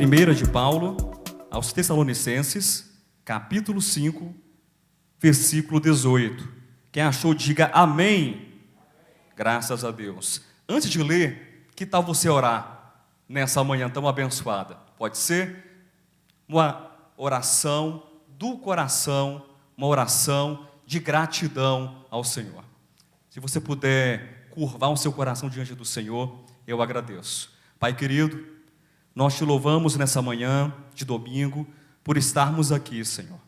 Primeira de Paulo aos Tessalonicenses, capítulo 5, versículo 18. Quem achou, diga amém. Graças a Deus. Antes de ler, que tal você orar nessa manhã tão abençoada? Pode ser uma oração do coração, uma oração de gratidão ao Senhor. Se você puder curvar o seu coração diante do Senhor, eu agradeço. Pai querido, nós te louvamos nessa manhã de domingo por estarmos aqui, Senhor.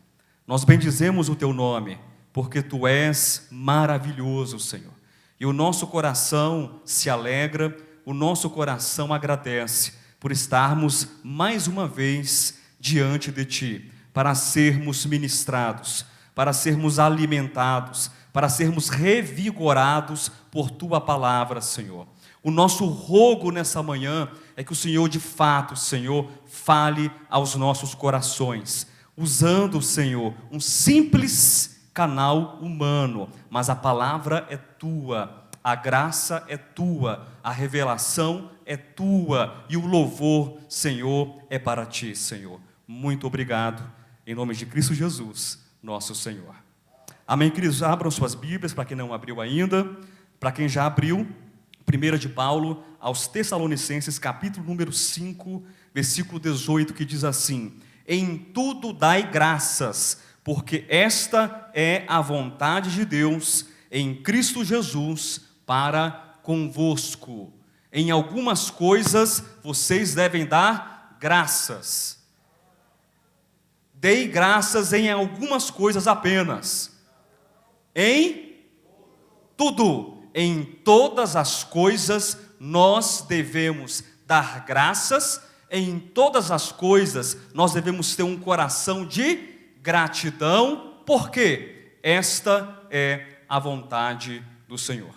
Nós bendizemos o teu nome, porque tu és maravilhoso, Senhor. E o nosso coração se alegra, o nosso coração agradece por estarmos mais uma vez diante de ti, para sermos ministrados, para sermos alimentados, para sermos revigorados por tua palavra, Senhor. O nosso rogo nessa manhã é que o Senhor, de fato, Senhor, fale aos nossos corações, usando, Senhor, um simples canal humano, mas a palavra é tua, a graça é tua, a revelação é tua e o louvor, Senhor, é para ti, Senhor. Muito obrigado, em nome de Cristo Jesus, nosso Senhor. Amém, queridos? Abram suas Bíblias, para quem não abriu ainda. Para quem já abriu, 1 de Paulo aos Tessalonicenses, capítulo número 5, versículo 18, que diz assim: em tudo dai graças, porque esta é a vontade de Deus em Cristo Jesus para convosco. Em algumas coisas vocês devem dar graças. Dei graças em algumas coisas apenas. Em tudo. Em todas as coisas nós devemos dar graças, em todas as coisas nós devemos ter um coração de gratidão, porque esta é a vontade do Senhor.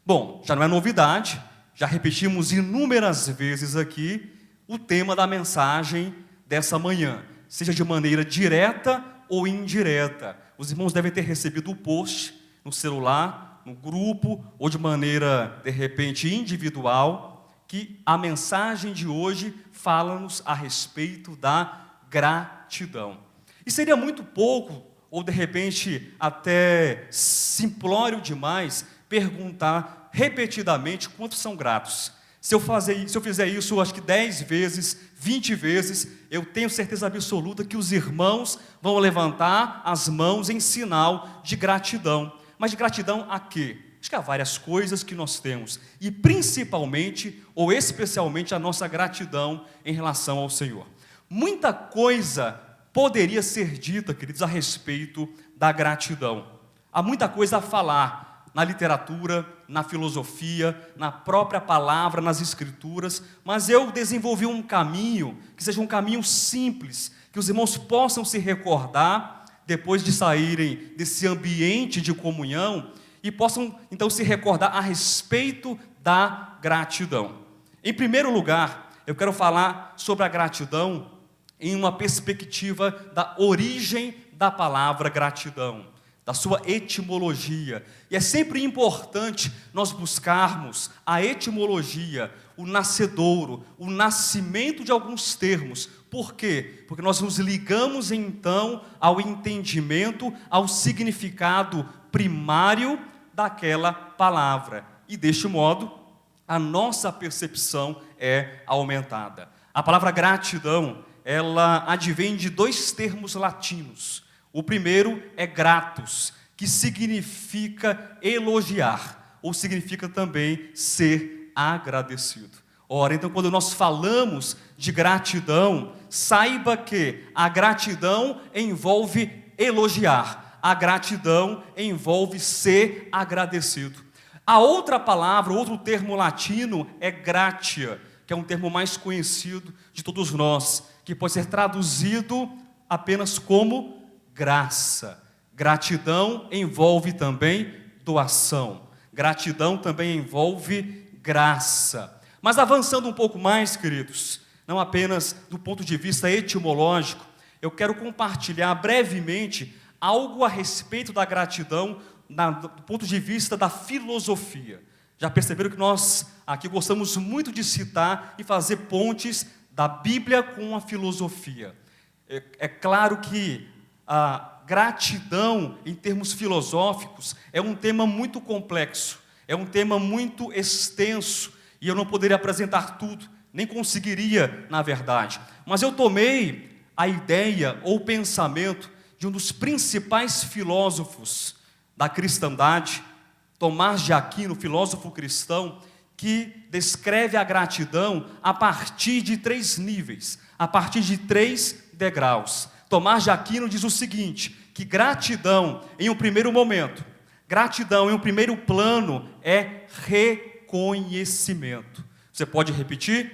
Bom, já não é novidade, já repetimos inúmeras vezes aqui o tema da mensagem dessa manhã, seja de maneira direta ou indireta. Os irmãos devem ter recebido o post no celular, no grupo, ou de maneira, de repente, individual, que a mensagem de hoje fala-nos a respeito da gratidão. E seria muito pouco, ou de repente até simplório demais, perguntar repetidamente quantos são gratos. Se eu fizer isso, acho que 10 vezes, 20 vezes, eu tenho certeza absoluta que os irmãos vão levantar as mãos em sinal de gratidão. Mas de gratidão a quê? Acho que há várias coisas que nós temos, e principalmente ou especialmente a nossa gratidão em relação ao Senhor. Muita coisa poderia ser dita, queridos, a respeito da gratidão. Há muita coisa a falar na literatura, na filosofia, na própria palavra, nas escrituras, mas eu desenvolvi um caminho que seja um caminho simples, que os irmãos possam se recordar depois de saírem desse ambiente de comunhão, e possam então se recordar a respeito da gratidão. Em primeiro lugar, eu quero falar sobre a gratidão em uma perspectiva da origem da palavra gratidão, da sua etimologia. E é sempre importante nós buscarmos a etimologia, o nascedouro, o nascimento de alguns termos. Por quê? Porque nós nos ligamos então ao entendimento, ao significado primário daquela palavra. E deste modo, a nossa percepção é aumentada. A palavra gratidão, ela advém de 2 termos latinos. O primeiro é gratus, que significa elogiar, ou significa também ser agradecido. Ora, então quando nós falamos de gratidão, saiba que a gratidão envolve elogiar, a gratidão envolve ser agradecido. A outra palavra, outro termo latino é gratia, que é um termo mais conhecido de todos nós, que pode ser traduzido apenas como graça. Gratidão envolve também doação. Gratidão também envolve graça. Mas avançando um pouco mais, queridos, não apenas do ponto de vista etimológico, eu quero compartilhar brevemente algo a respeito da gratidão do ponto de vista da filosofia. Já perceberam que nós aqui gostamos muito de citar e fazer pontes da Bíblia com a filosofia. É claro que a gratidão, em termos filosóficos, é um tema muito complexo, é um tema muito extenso, e eu não poderia apresentar tudo, nem conseguiria, na verdade. Mas eu tomei a ideia ou o pensamento de um dos principais filósofos da cristandade, Tomás de Aquino, filósofo cristão, que descreve a gratidão a partir de 3 níveis, a partir de 3 degraus. Tomás de Aquino diz o seguinte, que gratidão em um primeiro momento, gratidão em um primeiro plano é reconhecimento. Você pode repetir?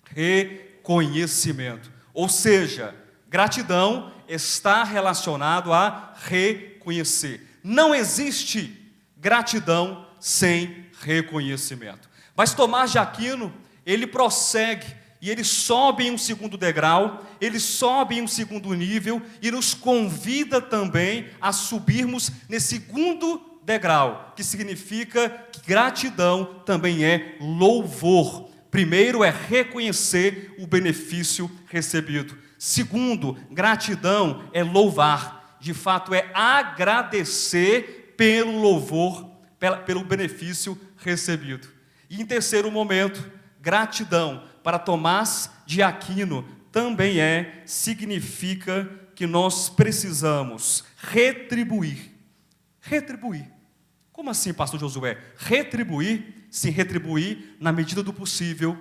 Reconhecimento. Ou seja, gratidão está relacionado a reconhecer. Não existe gratidão sem reconhecimento. Mas Tomás de Aquino, ele prossegue e ele sobe em um segundo degrau, ele sobe em um segundo nível e nos convida também a subirmos nesse segundo degrau, que significa que gratidão também é louvor. Primeiro é reconhecer o benefício recebido. Segundo, gratidão é louvar. De fato, é agradecer pelo louvor, pelo benefício recebido. E em terceiro momento, gratidão para Tomás de Aquino também significa que nós precisamos retribuir. Retribuir. Como assim, pastor Josué? Retribuir, sim, retribuir na medida do possível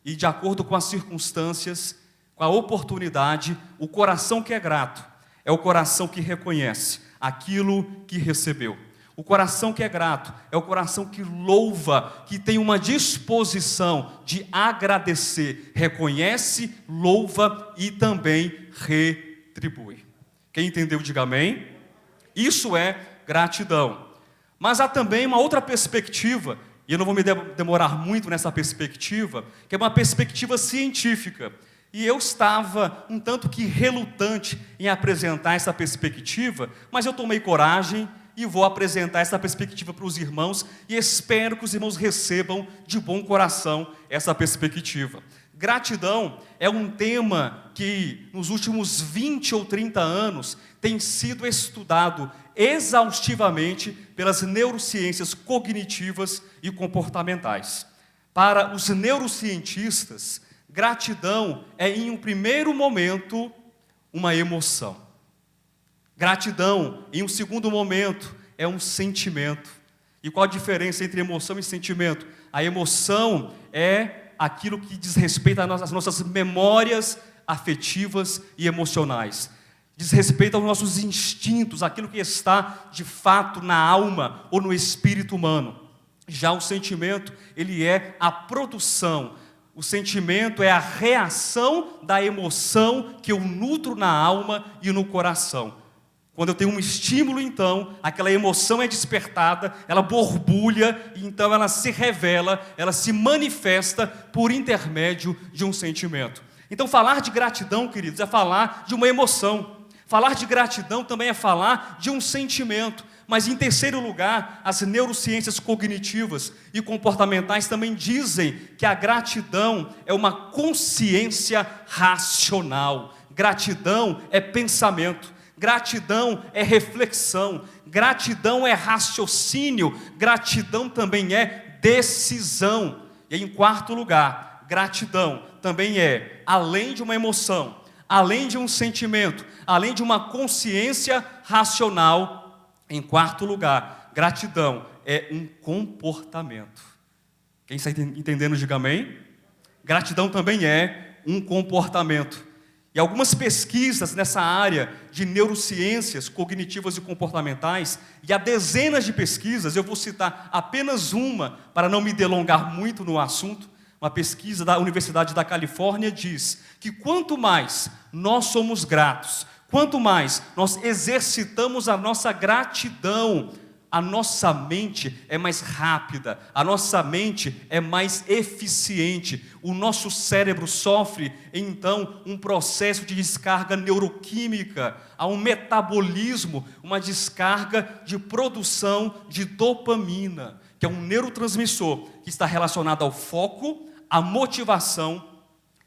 e de acordo com as circunstâncias, com a oportunidade. O coração que é grato é o coração que reconhece aquilo que recebeu. O coração que é grato é o coração que louva, que tem uma disposição de agradecer, reconhece, louva e também retribui. Quem entendeu, diga amém. Isso é gratidão. Mas há também uma outra perspectiva, e eu não vou me demorar muito nessa perspectiva, que é uma perspectiva científica. E eu estava um tanto que relutante em apresentar essa perspectiva, mas eu tomei coragem e vou apresentar essa perspectiva para os irmãos e espero que os irmãos recebam de bom coração essa perspectiva. Gratidão é um tema que nos últimos 20 ou 30 anos tem sido estudado exaustivamente pelas neurociências cognitivas e comportamentais. Para os neurocientistas, gratidão é, em um primeiro momento, uma emoção. Gratidão, em um segundo momento, é um sentimento. E qual a diferença entre emoção e sentimento? A emoção é aquilo que diz respeito às nossas memórias afetivas e emocionais. Diz respeito aos nossos instintos, aquilo que está, de fato, na alma ou no espírito humano. Já o sentimento, ele é a produção. O sentimento é a reação da emoção que eu nutro na alma e no coração. Quando eu tenho um estímulo, então, aquela emoção é despertada, ela borbulha, e então ela se revela, ela se manifesta por intermédio de um sentimento. Então, falar de gratidão, queridos, é falar de uma emoção. Falar de gratidão também é falar de um sentimento. Mas, em terceiro lugar, as neurociências cognitivas e comportamentais também dizem que a gratidão é uma consciência racional. Gratidão é pensamento. Gratidão é reflexão, gratidão é raciocínio, gratidão também é decisão. E em quarto lugar, gratidão também é, além de uma emoção, além de um sentimento, além de uma consciência racional, em quarto lugar, gratidão é um comportamento. Quem está entendendo, diga amém. Gratidão também é um comportamento. E algumas pesquisas nessa área de neurociências cognitivas e comportamentais, e há dezenas de pesquisas, eu vou citar apenas uma, para não me delongar muito no assunto. Uma pesquisa da Universidade da Califórnia diz que quanto mais nós somos gratos, quanto mais nós exercitamos a nossa gratidão, a nossa mente é mais rápida, a nossa mente é mais eficiente, o nosso cérebro sofre, então, um processo de descarga neuroquímica, há um metabolismo, uma descarga de produção de dopamina, que é um neurotransmissor que está relacionado ao foco, à motivação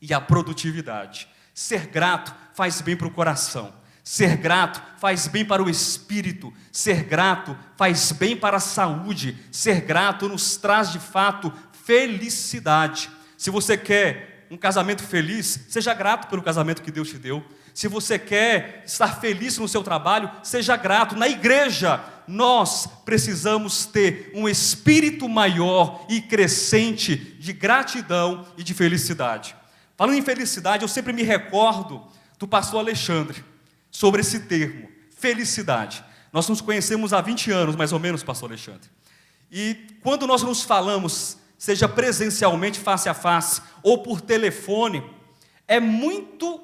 e a produtividade. Ser grato faz bem para o coração. Ser grato faz bem para o espírito. Ser grato faz bem para a saúde. Ser grato nos traz de fato felicidade. Se você quer um casamento feliz, seja grato pelo casamento que Deus te deu. Se você quer estar feliz no seu trabalho, seja grato. Na igreja, nós precisamos ter um espírito maior e crescente de gratidão e de felicidade. Falando em felicidade, eu sempre me recordo do pastor Alexandre, sobre esse termo, felicidade. Nós nos conhecemos há 20 anos, mais ou menos, pastor Alexandre. E quando nós nos falamos, seja presencialmente, face a face, ou por telefone, é muito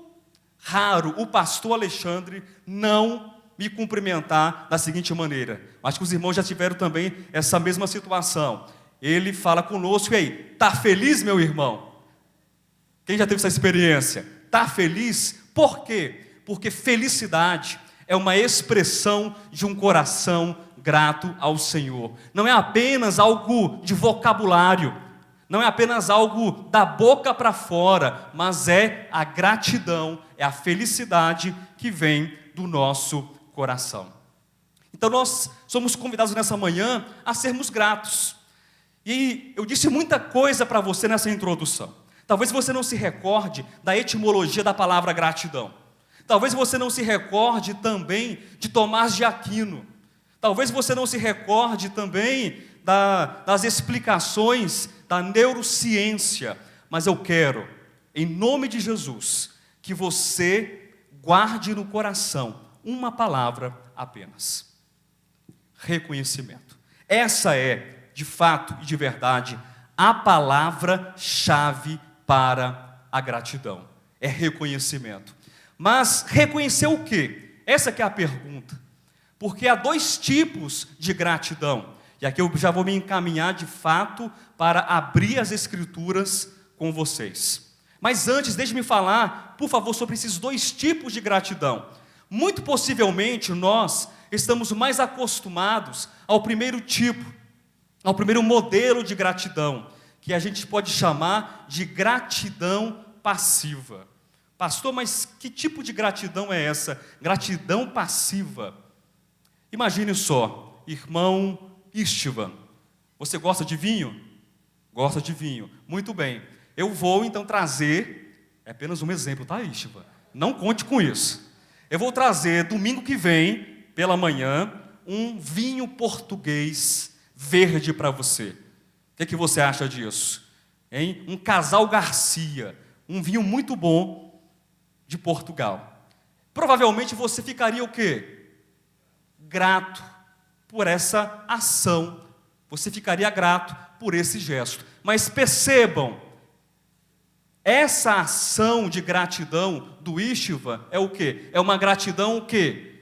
raro o pastor Alexandre não me cumprimentar da seguinte maneira. Acho que os irmãos já tiveram também essa mesma situação. Ele fala conosco, e aí, está feliz, meu irmão? Quem já teve essa experiência? Está feliz? Por quê? Porque felicidade é uma expressão de um coração grato ao Senhor. Não é apenas algo de vocabulário, não é apenas algo da boca para fora, mas é a gratidão, é a felicidade que vem do nosso coração. Então nós somos convidados nessa manhã a sermos gratos. E eu disse muita coisa para você nessa introdução. Talvez você não se recorde da etimologia da palavra gratidão. Talvez você não se recorde também de Tomás de Aquino. Talvez você não se recorde também das explicações da neurociência. Mas eu quero, em nome de Jesus, que você guarde no coração uma palavra apenas: reconhecimento. Essa é, de fato e de verdade, a palavra-chave para a gratidão. É reconhecimento. Mas reconhecer o quê? Essa que é a pergunta. Porque há dois tipos de gratidão. E aqui eu já vou me encaminhar de fato para abrir as escrituras com vocês. Mas antes, deixe-me falar, por favor, sobre esses dois tipos de gratidão. Muito possivelmente nós estamos mais acostumados ao primeiro tipo, ao primeiro modelo de gratidão, que a gente pode chamar de gratidão passiva. Pastor, mas que tipo de gratidão é essa? Gratidão passiva. Imagine só, irmão Istvan, você gosta de vinho? Gosta de vinho, muito bem. Eu vou então trazer, é apenas um exemplo, tá, Istvan? Não conte com isso. Eu vou trazer domingo que vem, pela manhã, um vinho português verde para você. O que você acha disso? Hein? Um Casal Garcia, um vinho muito bom de Portugal. Provavelmente você ficaria o quê? Grato por essa ação. Você ficaria grato por esse gesto. Mas percebam, essa ação de gratidão do Istvan é o quê? É uma gratidão o quê?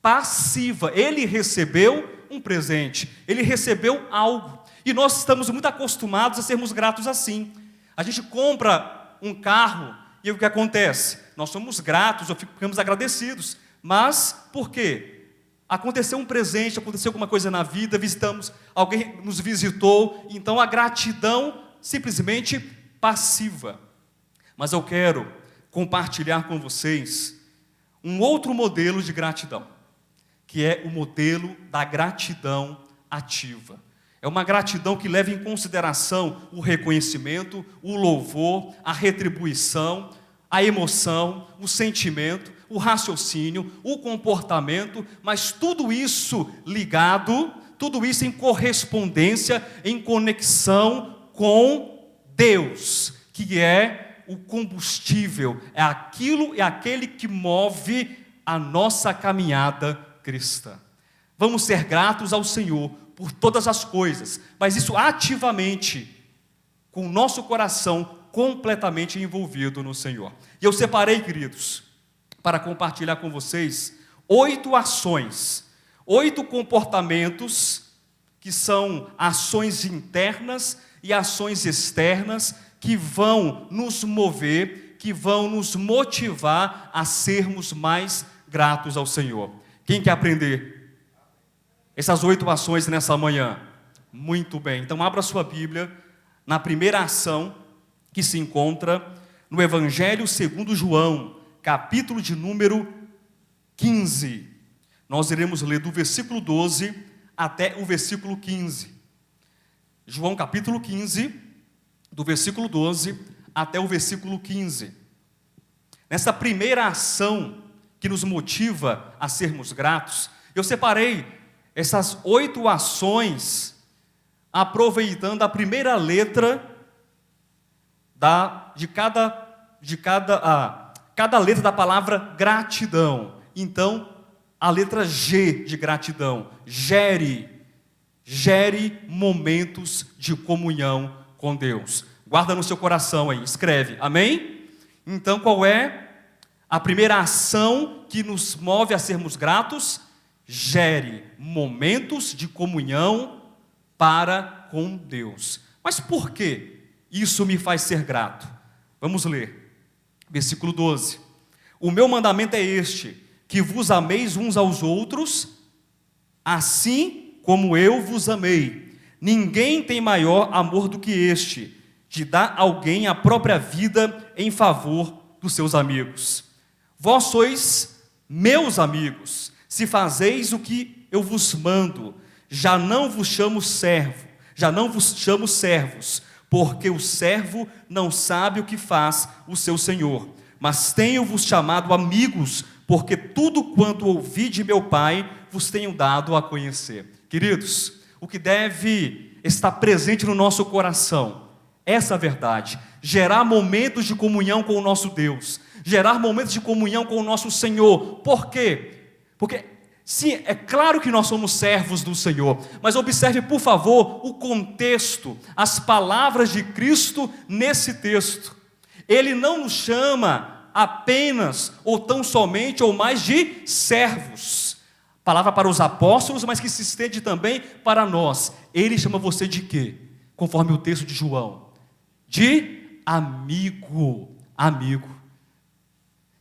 Passiva. Ele recebeu um presente, ele recebeu algo. E nós estamos muito acostumados a sermos gratos assim. A gente compra um carro e o que acontece? Nós somos gratos ou ficamos agradecidos. Mas por quê? Aconteceu um presente, aconteceu alguma coisa na vida, visitamos, alguém nos visitou, então a gratidão simplesmente passiva. Mas eu quero compartilhar com vocês um outro modelo de gratidão, que é o modelo da gratidão ativa. É uma gratidão que leva em consideração o reconhecimento, o louvor, a retribuição, a emoção, o sentimento, o raciocínio, o comportamento, mas tudo isso ligado, tudo isso em correspondência, em conexão com Deus, que é o combustível, é aquilo e aquele que move a nossa caminhada cristã. Vamos ser gratos ao Senhor por todas as coisas, mas isso ativamente, com o nosso coração completamente envolvido no Senhor. E eu separei, queridos, para compartilhar com vocês 8 ações, 8 comportamentos que são ações internas e ações externas que vão nos mover, que vão nos motivar a sermos mais gratos ao Senhor. Quem quer aprender essas 8 ações nessa manhã? Muito bem, então abra sua Bíblia na primeira ação que se encontra no Evangelho segundo João, capítulo de número 15. Nós iremos ler do versículo 12 até o versículo 15. João capítulo 15, do versículo 12 até o versículo 15. Nessa primeira ação que nos motiva a sermos gratos, eu separei essas 8 ações, aproveitando a primeira letra de cada letra da palavra gratidão. Então, a letra G de gratidão, gere momentos de comunhão com Deus. Guarda no seu coração aí, escreve, amém? Então, qual é a primeira ação que nos move a sermos gratos? Gere momentos de comunhão para com Deus. Mas por que isso me faz ser grato? Vamos ler, versículo 12. O meu mandamento é este, que vos ameis uns aos outros, assim como eu vos amei. Ninguém tem maior amor do que este, de dar alguém a própria vida em favor dos seus amigos. Vós sois meus amigos, se fazeis o que eu vos mando. Já não vos chamo servos, porque o servo não sabe o que faz o seu senhor. Mas tenho-vos chamado amigos, porque tudo quanto ouvi de meu Pai, vos tenho dado a conhecer. Queridos, o que deve estar presente no nosso coração, essa verdade, gerar momentos de comunhão com o nosso Deus, gerar momentos de comunhão com o nosso Senhor. Por quê? Porque, sim, é claro que nós somos servos do Senhor, mas observe, por favor, o contexto, as palavras de Cristo nesse texto. Ele não nos chama apenas, ou tão somente, ou mais de servos. Palavra para os apóstolos, mas que se estende também para nós. Ele chama você de quê? Conforme o texto de João, de amigo. Amigo.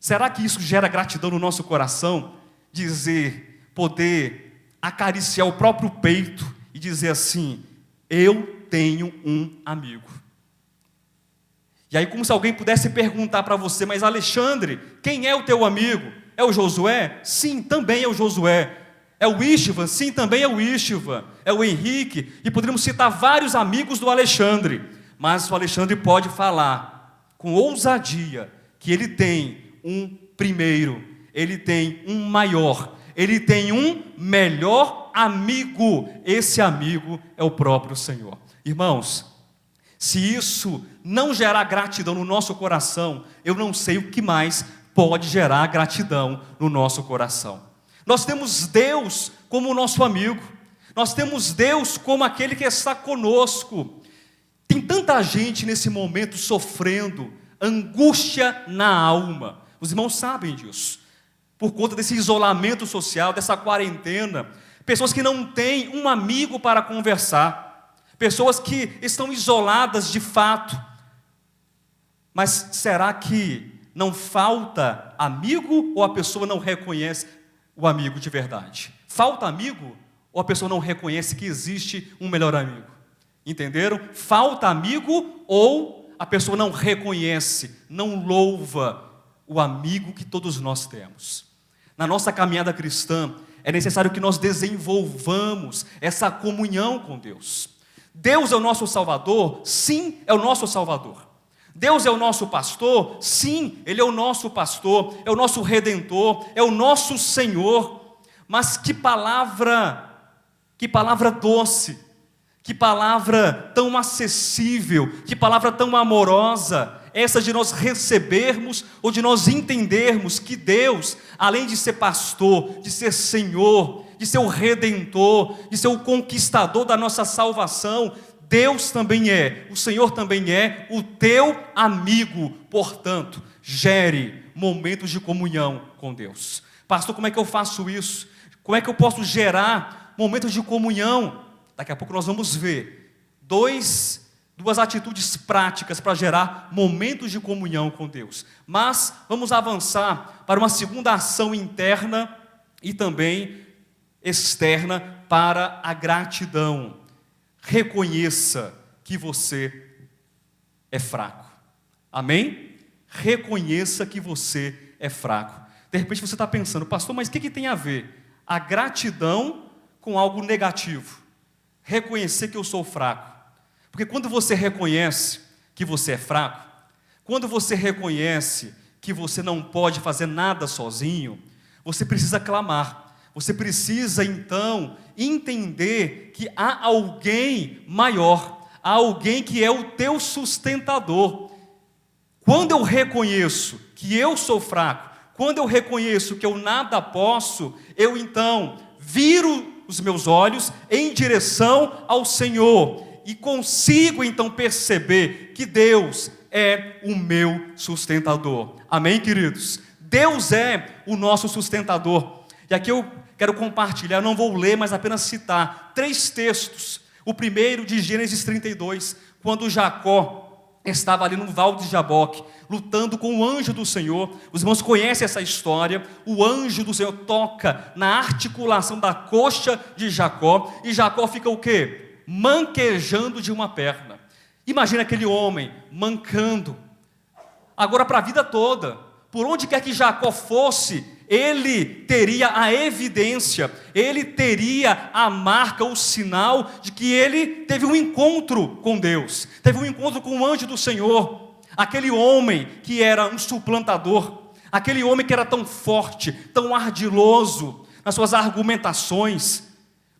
Será que isso gera gratidão no nosso coração? Poder acariciar o próprio peito e dizer assim: eu tenho um amigo. E aí, como se alguém pudesse perguntar para você: mas Alexandre, quem é o teu amigo? É o Josué? Sim, também é o Josué. É o Istvan? Sim, também é o Istvan. É o Henrique. E poderíamos citar vários amigos do Alexandre. Mas o Alexandre pode falar com ousadia que ele tem um primeiro, ele tem um maior, ele tem um melhor amigo. Esse amigo é o próprio Senhor. Irmãos, se isso não gerar gratidão no nosso coração, eu não sei o que mais pode gerar gratidão no nosso coração. Nós temos Deus como o nosso amigo, nós temos Deus como aquele que está conosco. Tem tanta gente nesse momento sofrendo, angústia na alma. Os irmãos sabem disso, por conta desse isolamento social, dessa quarentena. Pessoas que não têm um amigo para conversar, pessoas que estão isoladas de fato. Mas será que não falta amigo, ou a pessoa não reconhece o amigo de verdade? Falta amigo, ou a pessoa não reconhece que existe um melhor amigo? Entenderam? Falta amigo, ou a pessoa não reconhece, não louva o amigo que todos nós temos. Na nossa caminhada cristã, é necessário que nós desenvolvamos essa comunhão com Deus. Deus é o nosso Salvador? Sim, é o nosso Salvador. Deus é o nosso pastor? Sim, Ele é o nosso pastor, é o nosso Redentor, é o nosso Senhor. Mas que palavra doce, que palavra tão acessível, que palavra tão amorosa, essa de nós recebermos, ou de nós entendermos que Deus, além de ser pastor, de ser Senhor, de ser o Redentor, de ser o conquistador da nossa salvação, Deus também é, o Senhor também é o teu amigo. Portanto, gere momentos de comunhão com Deus. Pastor, como é que eu faço isso? Como é que eu posso gerar momentos de comunhão? Daqui a pouco nós vamos ver duas atitudes práticas para gerar momentos de comunhão com Deus. Mas vamos avançar para uma segunda ação interna e também externa para a gratidão. Reconheça que você é fraco. Amém? reconheça que você é fraco. De repente você está pensando, pastor, mas o que tem a ver a gratidão com algo negativo? Reconhecer que eu sou fraco. Porque quando você reconhece que você é fraco, quando você reconhece que você não pode fazer nada sozinho, você precisa clamar. Você precisa então entender que há alguém maior, há alguém que é o teu sustentador. Quando eu reconheço que eu sou fraco, quando eu reconheço que eu nada posso, eu então viro os meus olhos em direção ao Senhor e consigo então perceber que Deus é o meu sustentador. Amém, queridos? Deus é o nosso sustentador. E aqui eu quero compartilhar, não vou ler, mas apenas citar 3 textos. O primeiro de Gênesis 32, quando Jacó estava ali no Val de Jaboque, lutando com o anjo do Senhor. Os irmãos conhecem essa história. O anjo do Senhor toca na articulação da coxa de Jacó, e Jacó fica o quê? Manquejando de uma perna. Imagina aquele homem mancando, agora para a vida toda. Por onde quer que Jacó fosse, ele teria a evidência, ele teria a marca, o sinal de que ele teve um encontro com Deus, teve um encontro com o anjo do Senhor. Aquele homem que era um suplantador, aquele homem que era tão forte, tão ardiloso nas suas argumentações,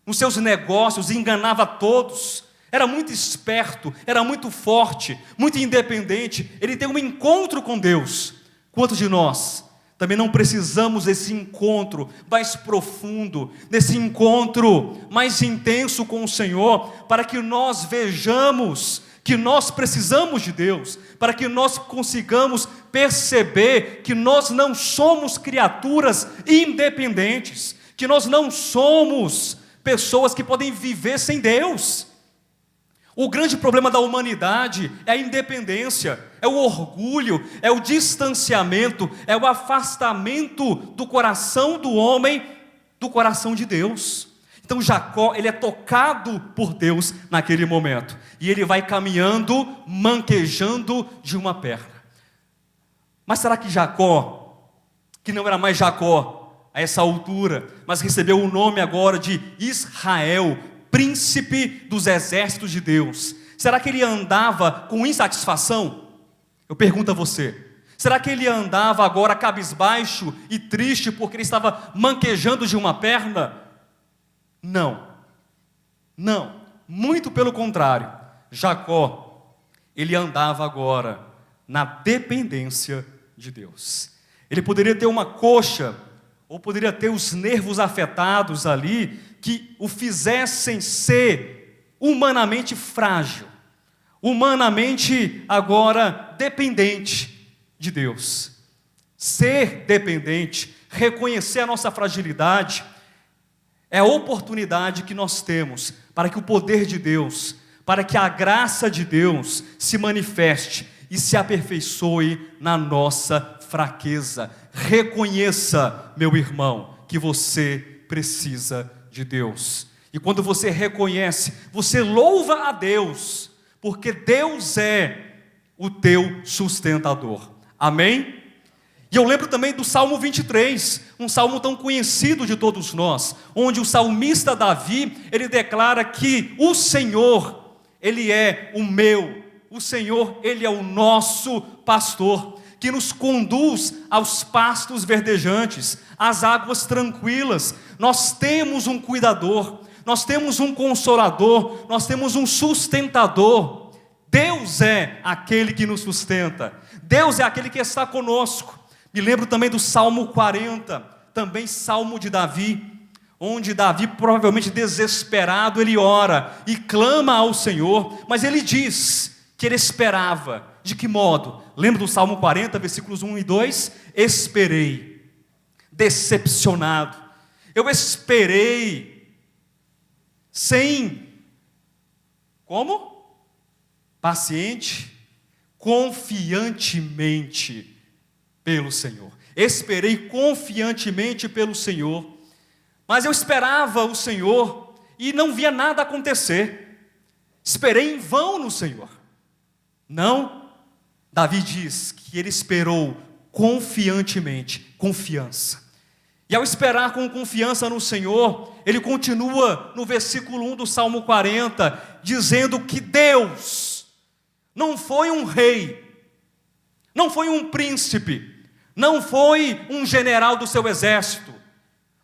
nos seus negócios, enganava todos, era muito esperto, era muito forte, muito independente. Ele tem um encontro com Deus. Quantos de nós também não precisamos desse encontro mais profundo, desse encontro mais intenso com o Senhor, para que nós vejamos que nós precisamos de Deus, para que nós consigamos perceber que nós não somos criaturas independentes, que nós não somos pessoas que podem viver sem Deus. O grande problema da humanidade é a independência, é o orgulho, é o distanciamento, é o afastamento do coração do homem do coração de Deus. Então Jacó, ele é tocado por Deus naquele momento, e ele vai caminhando, manquejando de uma perna. Mas será que Jacó, que não era mais Jacó a essa altura, mas recebeu o nome agora de Israel, príncipe dos exércitos de Deus, será que ele andava com insatisfação? Eu pergunto a você, será que ele andava agora cabisbaixo e triste porque ele estava manquejando de uma perna? Não, muito pelo contrário. Jacó, ele andava agora na dependência de Deus. Ele poderia ter uma coxa, ou poderia ter os nervos afetados ali, que o fizessem ser humanamente frágil, humanamente agora dependente de Deus. Ser dependente, reconhecer a nossa fragilidade, é a oportunidade que nós temos para que o poder de Deus, para que a graça de Deus se manifeste e se aperfeiçoe na nossa fraqueza. Reconheça, meu irmão, que você precisa de Deus. E quando você reconhece, você louva a Deus, porque Deus é o teu sustentador. Amém? E eu lembro também do Salmo 23, um salmo tão conhecido de todos nós, onde o salmista Davi, ele declara que o Senhor, ele é o Senhor, ele é o nosso pastor, que nos conduz aos pastos verdejantes, às águas tranquilas. Nós temos um cuidador, nós temos um consolador, nós temos um sustentador. Deus é aquele que nos sustenta, Deus é aquele que está conosco. Me lembro também do Salmo 40, também Salmo de Davi, onde Davi, provavelmente desesperado, ele ora e clama ao Senhor, mas ele diz que ele esperava. De que modo? Lembra do Salmo 40, versículos 1 e 2? Esperei, decepcionado, eu esperei, sem, como? Paciente, confiantemente pelo Senhor. Esperei confiantemente pelo Senhor, mas eu esperava o Senhor e não via nada acontecer. Esperei em vão no Senhor. Não, Davi diz que ele esperou confiantemente, confiança. E ao esperar com confiança no Senhor, ele continua no versículo 1 do Salmo 40, dizendo que Deus não foi um rei, não foi um príncipe, não foi um general do seu exército,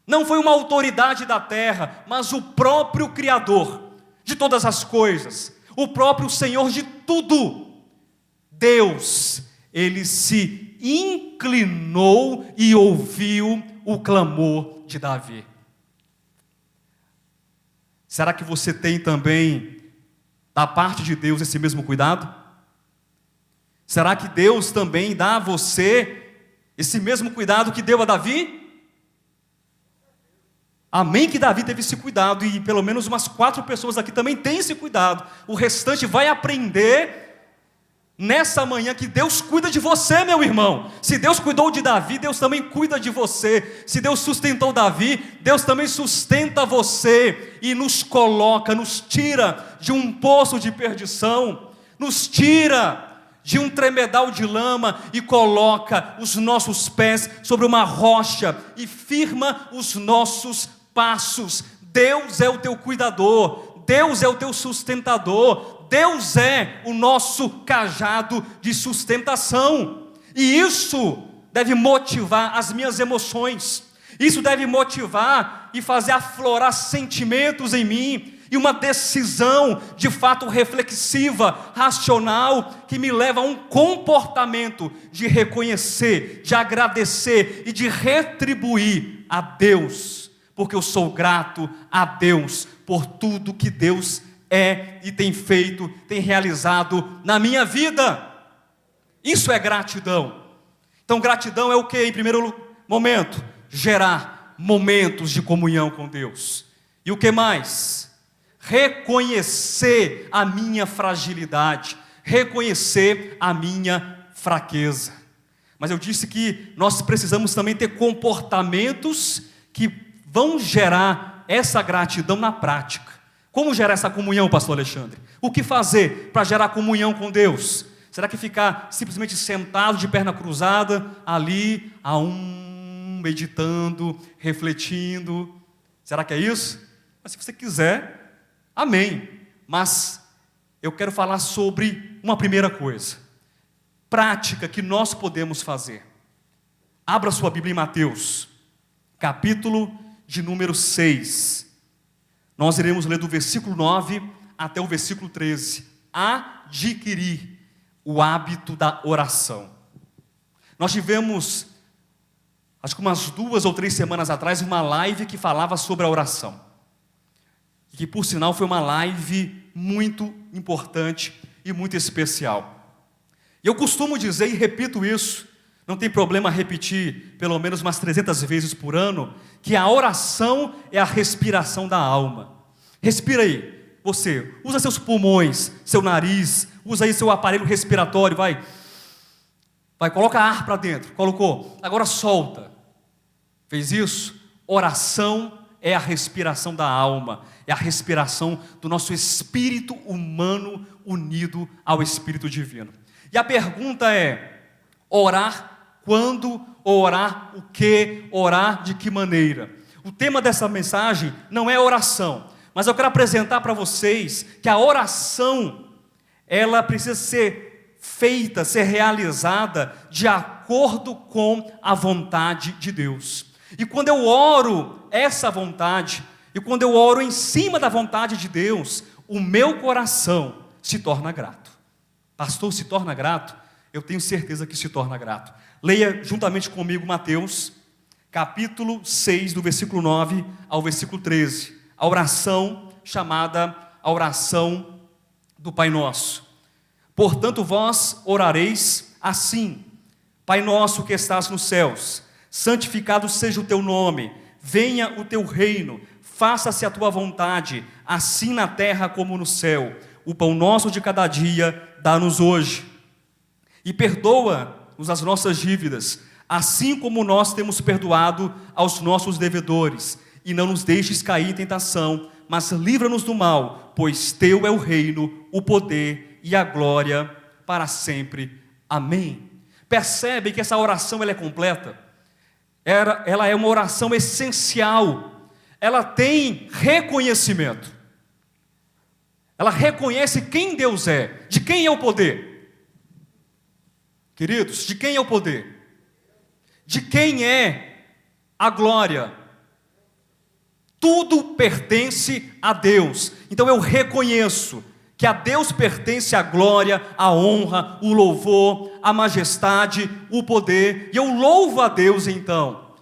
não foi uma autoridade da terra, mas o próprio Criador de todas as coisas, o próprio Senhor de tudo. Deus, ele se inclinou e ouviu o clamor de Davi. Será que você tem também, da parte de Deus, esse mesmo cuidado? Será que Deus também dá a você esse mesmo cuidado que deu a Davi? Amém que Davi teve esse cuidado, e pelo menos umas 4 pessoas aqui também têm esse cuidado. O restante vai aprender nessa manhã que Deus cuida de você, meu irmão. Se Deus cuidou de Davi, Deus também cuida de você. Se Deus sustentou Davi, Deus também sustenta você e nos coloca, nos tira de um poço de perdição, nos tira de um tremedal de lama e coloca os nossos pés sobre uma rocha e firma os nossos passos. Deus é o teu cuidador, Deus é o teu sustentador, Deus é o nosso cajado de sustentação. E isso deve motivar as minhas emoções, isso deve motivar e fazer aflorar sentimentos em mim, e uma decisão de fato reflexiva, racional, que me leva a um comportamento de reconhecer, de agradecer e de retribuir a Deus, porque eu sou grato a Deus por tudo que Deus é e tem feito, tem realizado na minha vida. Isso é gratidão. Então gratidão é o que, em primeiro momento? Gerar momentos de comunhão com Deus. E o que mais? Reconhecer a minha fragilidade, reconhecer a minha fraqueza. Mas eu disse que nós precisamos também ter comportamentos que vão gerar essa gratidão na prática. Como gerar essa comunhão, pastor Alexandre? O que fazer para gerar comunhão com Deus? Será que ficar simplesmente sentado de perna cruzada ali, meditando, refletindo? Será que é isso? Mas se você quiser, amém. Mas eu quero falar sobre uma primeira coisa, prática que nós podemos fazer. Abra sua Bíblia em Mateus, capítulo de número 6. Nós iremos ler do versículo 9 até o versículo 13. Adquirir o hábito da oração. Nós tivemos, acho que umas 2 ou 3 semanas atrás, uma live que falava sobre a oração. Que por sinal foi uma live muito importante e muito especial. E eu costumo dizer, e repito isso, não tem problema repetir pelo menos umas 300 vezes por ano, que a oração é a respiração da alma. Respira aí, você, usa seus pulmões, seu nariz, usa aí seu aparelho respiratório, vai, coloca ar para dentro, colocou, agora solta. Fez isso? Oração é a respiração da alma, é a respiração do nosso espírito humano unido ao Espírito Divino. E a pergunta é: orar quando, orar o que, orar de que maneira? O tema dessa mensagem não é oração, mas eu quero apresentar para vocês que a oração, ela precisa ser feita, ser realizada de acordo com a vontade de Deus. E quando eu oro essa vontade, e quando eu oro em cima da vontade de Deus, o meu coração se torna grato. Pastor, se torna grato? Eu tenho certeza que se torna grato. Leia juntamente comigo Mateus, capítulo 6, do versículo 9 ao versículo 13. A oração chamada a oração do Pai Nosso. Portanto, vós orareis assim: Pai nosso que estás nos céus, santificado seja o teu nome, venha o teu reino, faça-se a tua vontade, assim na terra como no céu. O pão nosso de cada dia dá-nos hoje. E perdoa-nos as nossas dívidas, assim como nós temos perdoado aos nossos devedores. E não nos deixes cair em tentação, mas livra-nos do mal, pois teu é o reino, o poder e a glória para sempre. Amém. Percebe que essa oração ela é completa? Ela é uma oração essencial. Ela tem reconhecimento. Ela reconhece quem Deus é. De quem é o poder? Queridos, de quem é o poder? De quem é a glória? Tudo pertence a Deus. Então eu reconheço que a Deus pertence a glória, a honra, o louvor, a majestade, o poder. E eu louvo a Deus então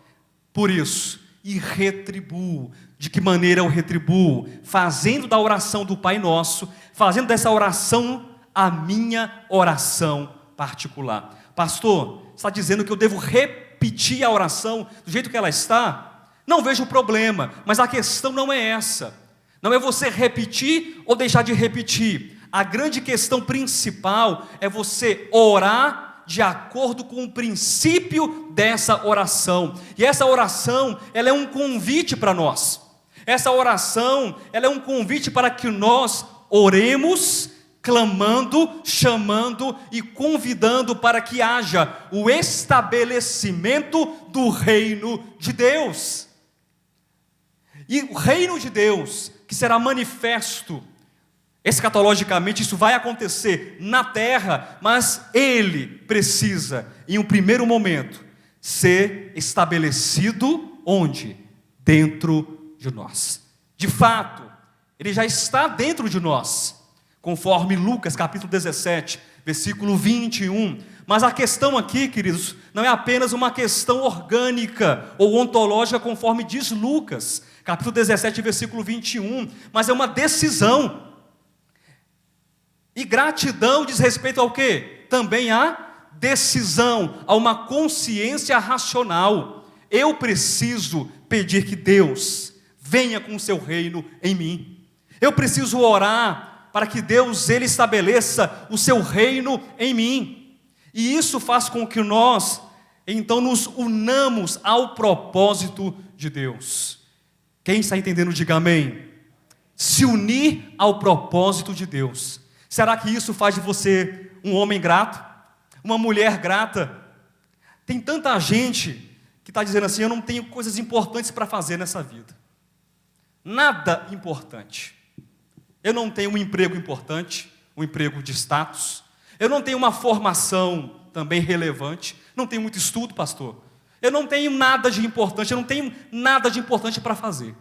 por isso. E retribuo. De que maneira eu retribuo? Fazendo da oração do Pai Nosso, fazendo dessa oração a minha oração particular. Pastor, está dizendo que eu devo repetir a oração do jeito que ela está? Não vejo problema, mas a questão não é essa. Não é você repetir ou deixar de repetir. A grande questão principal é você orar de acordo com o princípio dessa oração. E essa oração, ela é um convite para nós. Essa oração, ela é um convite para que nós oremos, clamando, chamando e convidando para que haja o estabelecimento do reino de Deus. E o reino de Deus, que será manifesto, escatologicamente, isso vai acontecer na terra, mas ele precisa, em um primeiro momento, ser estabelecido onde? Dentro de nós. De fato, ele já está dentro de nós, conforme Lucas capítulo 17, versículo 21. Mas a questão aqui, queridos, não é apenas uma questão orgânica ou ontológica, conforme diz Lucas, capítulo 17, versículo 21, mas é uma decisão. E gratidão diz respeito ao quê? Também à decisão, a uma consciência racional. Eu preciso pedir que Deus venha com o seu reino em mim. Eu preciso orar para que Deus ele estabeleça o seu reino em mim. E isso faz com que nós, então, nos unamos ao propósito de Deus. Quem está entendendo, diga amém. Se unir ao propósito de Deus. Será que isso faz de você um homem grato? Uma mulher grata? Tem tanta gente que está dizendo assim, eu não tenho coisas importantes para fazer nessa vida. Nada importante. Eu não tenho um emprego importante, um emprego de status. Eu não tenho uma formação também relevante. Não tenho muito estudo, pastor. Eu não tenho nada de importante, eu não tenho nada de importante para fazer.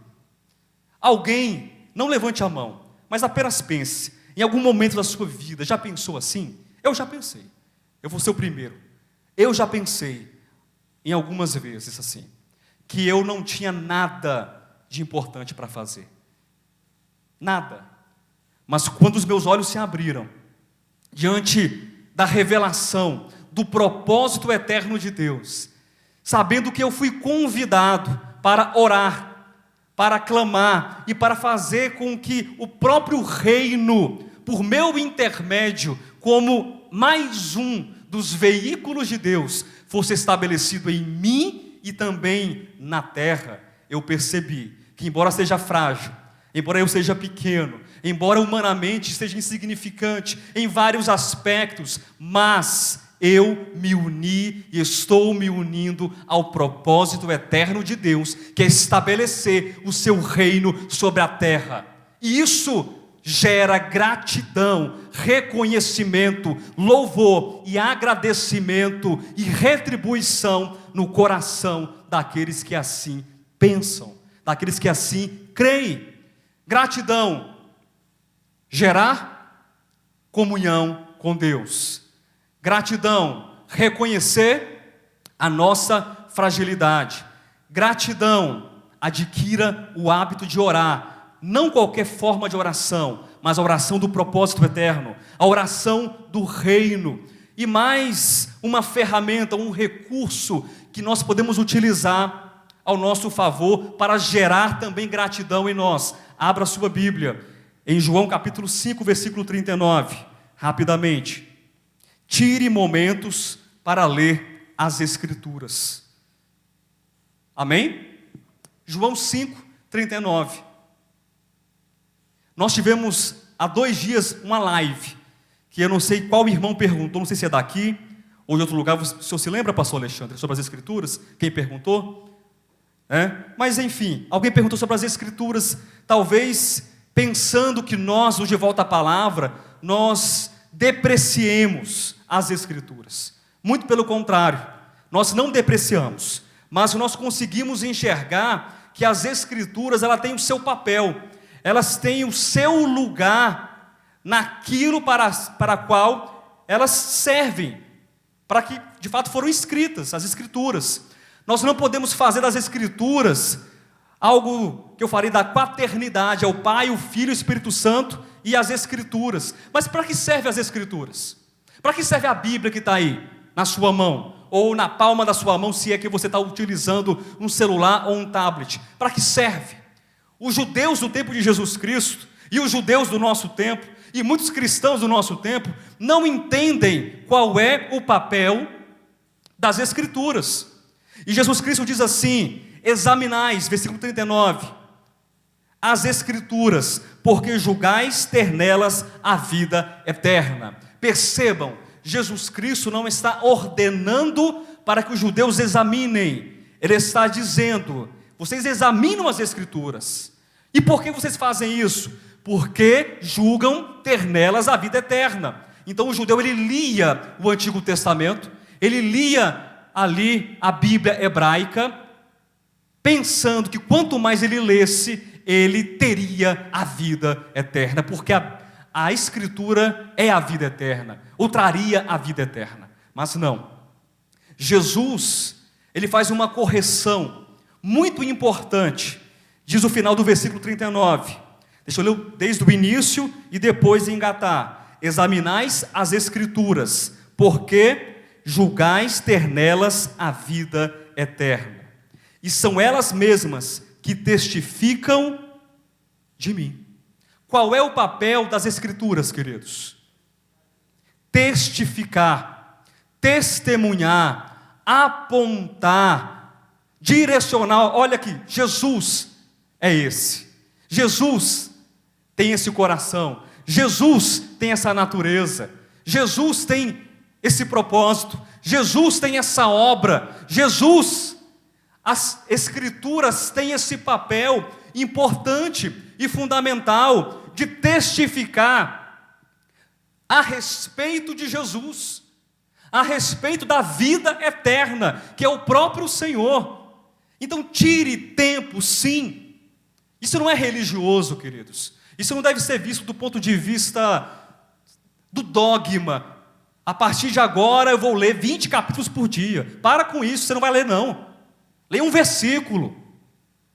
Alguém, não levante a mão, mas apenas pense, em algum momento da sua vida, já pensou assim? Eu já pensei. Eu vou ser o primeiro. Eu já pensei, em algumas vezes assim, que eu não tinha nada de importante para fazer. Nada. Mas quando os meus olhos se abriram, diante da revelação, do propósito eterno de Deus, sabendo que eu fui convidado para orar, para clamar e para fazer com que o próprio reino, por meu intermédio, como mais um dos veículos de Deus, fosse estabelecido em mim e também na terra, eu percebi que, embora seja frágil, embora eu seja pequeno, embora humanamente seja insignificante em vários aspectos, mas eu me uni e estou me unindo ao propósito eterno de Deus, que é estabelecer o seu reino sobre a terra. E isso gera gratidão, reconhecimento, louvor e agradecimento e retribuição no coração daqueles que assim pensam, daqueles que assim creem. Gratidão, gerar comunhão com Deus. Gratidão, reconhecer a nossa fragilidade. Gratidão, adquira o hábito de orar. Não qualquer forma de oração, mas a oração do propósito eterno, a oração do reino. E mais uma ferramenta, um recurso que nós podemos utilizar ao nosso favor para gerar também gratidão em nós. Abra a sua Bíblia em João capítulo 5, versículo 39, rapidamente. Tire momentos para ler as Escrituras. Amém? João 5, 39. Nós tivemos há 2 dias uma live, que eu não sei qual irmão perguntou, não sei se é daqui, ou de outro lugar. O senhor se lembra, pastor Alexandre, sobre as Escrituras? Quem perguntou? Mas enfim, alguém perguntou sobre as Escrituras, talvez pensando que nós, no De Volta à Palavra, nós depreciemos as Escrituras. Muito pelo contrário, nós não depreciamos, mas nós conseguimos enxergar que as Escrituras, elas têm o seu papel, elas têm o seu lugar naquilo para qual elas servem, para que de fato foram escritas, as Escrituras. Nós não podemos fazer das Escrituras algo que eu falei da quaternidade, é o Pai, o Filho e o Espírito Santo e as Escrituras. Mas para que servem as Escrituras? Para que serve a Bíblia que está aí, na sua mão? Ou na palma da sua mão, se é que você está utilizando um celular ou um tablet? Para que serve? Os judeus do tempo de Jesus Cristo, e os judeus do nosso tempo, e muitos cristãos do nosso tempo, não entendem qual é o papel das Escrituras. E Jesus Cristo diz assim: examinais, versículo 39, as Escrituras, porque julgais ter nelas a vida eterna. Percebam, Jesus Cristo não está ordenando para que os judeus examinem, Ele está dizendo: vocês examinam as Escrituras. E por que vocês fazem isso? Porque julgam ter nelas a vida eterna. Então o judeu, ele lia o Antigo Testamento, ele lia ali a Bíblia hebraica, pensando que quanto mais ele lesse, ele teria a vida eterna, porque a Escritura é a vida eterna, ou traria a vida eterna. Mas não, Jesus, ele faz uma correção muito importante, diz o final do versículo 39, deixa eu ler desde o início e depois engatar: examinais as Escrituras, porque julgais ter nelas a vida eterna, e são elas mesmas que testificam de mim. Qual é o papel das Escrituras, queridos? Testificar, testemunhar, apontar, direcionar. Olha aqui, Jesus é esse. Jesus tem esse coração. Jesus tem essa natureza. Jesus tem esse propósito. Jesus tem essa obra. Jesus, as Escrituras têm esse papel importante e fundamental de testificar a respeito de Jesus, a respeito da vida eterna, que é o próprio Senhor. Então tire tempo, sim. Isso não é religioso, queridos. Isso não deve ser visto do ponto de vista do dogma. A partir de agora eu vou ler 20 capítulos por dia. Para com isso, você não vai ler não. Leia um versículo.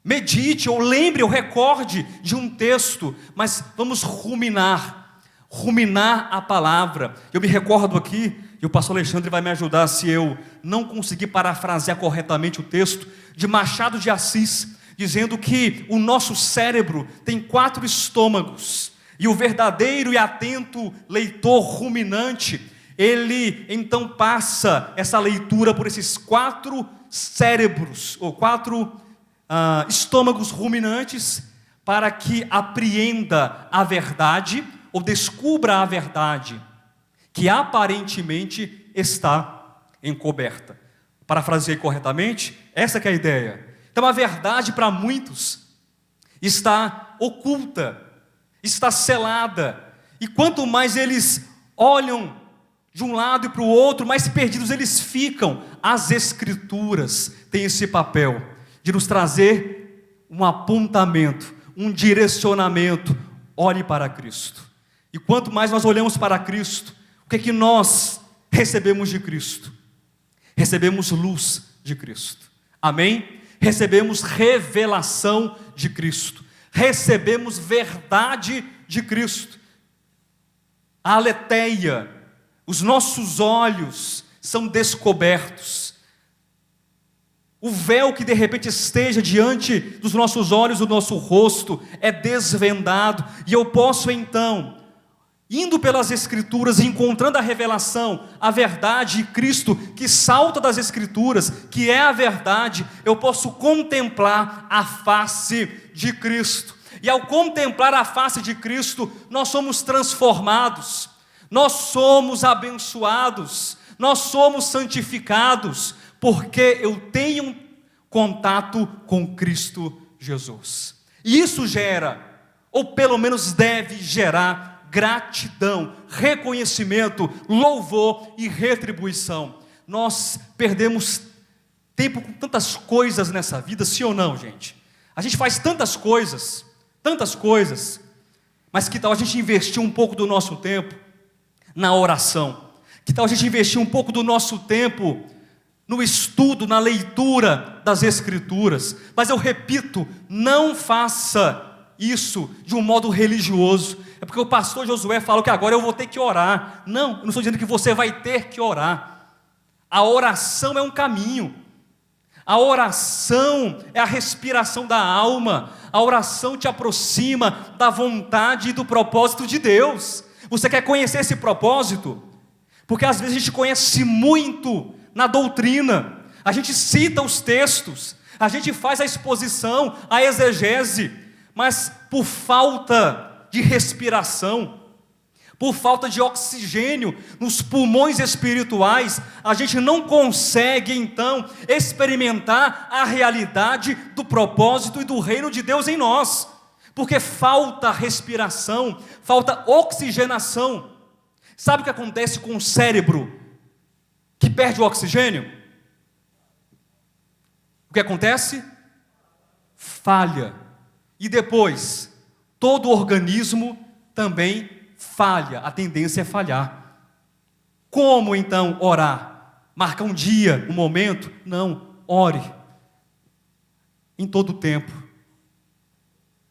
Medite, ou lembre, ou recorde de um texto. Mas vamos ruminar a palavra. Eu me recordo aqui, e o pastor Alexandre vai me ajudar se eu não conseguir parafrasear corretamente o texto, de Machado de Assis, dizendo que o nosso cérebro tem 4 estômagos, e o verdadeiro e atento leitor ruminante, ele então passa essa leitura por esses 4 cérebros, ou 4 estômagos ruminantes, para que apreenda a verdade, ou descubra a verdade, que aparentemente está encoberta. Parafraseei corretamente? Essa que é a ideia. Então a verdade para muitos está oculta, está selada, e quanto mais eles olham de um lado e para o outro, mais perdidos eles ficam. As Escrituras têm esse papel de nos trazer um apontamento, um direcionamento. Olhe para Cristo. E quanto mais nós olhamos para Cristo, o que é que nós recebemos de Cristo? Recebemos luz de Cristo. Amém? Recebemos revelação de Cristo, recebemos verdade de Cristo. A aletheia, os nossos olhos são descobertos. O véu que de repente esteja diante dos nossos olhos, do nosso rosto, é desvendado, e eu posso então, indo pelas Escrituras, encontrando a revelação, a verdade de Cristo, que salta das Escrituras, que é a verdade, eu posso contemplar a face de Cristo. E ao contemplar a face de Cristo, nós somos transformados, nós somos abençoados, Nós somos santificados porque eu tenho contato com Cristo Jesus. E isso gera, ou pelo menos deve gerar, gratidão, reconhecimento, louvor e retribuição. Nós perdemos tempo com tantas coisas nessa vida, sim ou não, gente? A gente faz tantas coisas, mas que tal a gente investir um pouco do nosso tempo na oração? Que tal a gente investir um pouco do nosso tempo no estudo, na leitura das Escrituras? Mas eu repito, não faça isso de um modo religioso. É porque o pastor Josué falou que agora eu vou ter que orar. Não, eu não estou dizendo que você vai ter que orar. A oração é um caminho. A oração é a respiração da alma. A oração te aproxima da vontade e do propósito de Deus. Você quer conhecer esse propósito? Porque às vezes a gente conhece muito na doutrina, a gente cita os textos, a gente faz a exposição, a exegese, mas por falta de respiração, por falta de oxigênio nos pulmões espirituais, a gente não consegue então experimentar a realidade do propósito e do reino de Deus em nós, porque falta respiração, falta oxigenação. Sabe o que acontece com o cérebro que perde o oxigênio? O que acontece? Falha. E depois, todo o organismo também falha, a tendência é falhar. Como então orar? Marcar um dia, um momento? Não, ore. Em todo o tempo.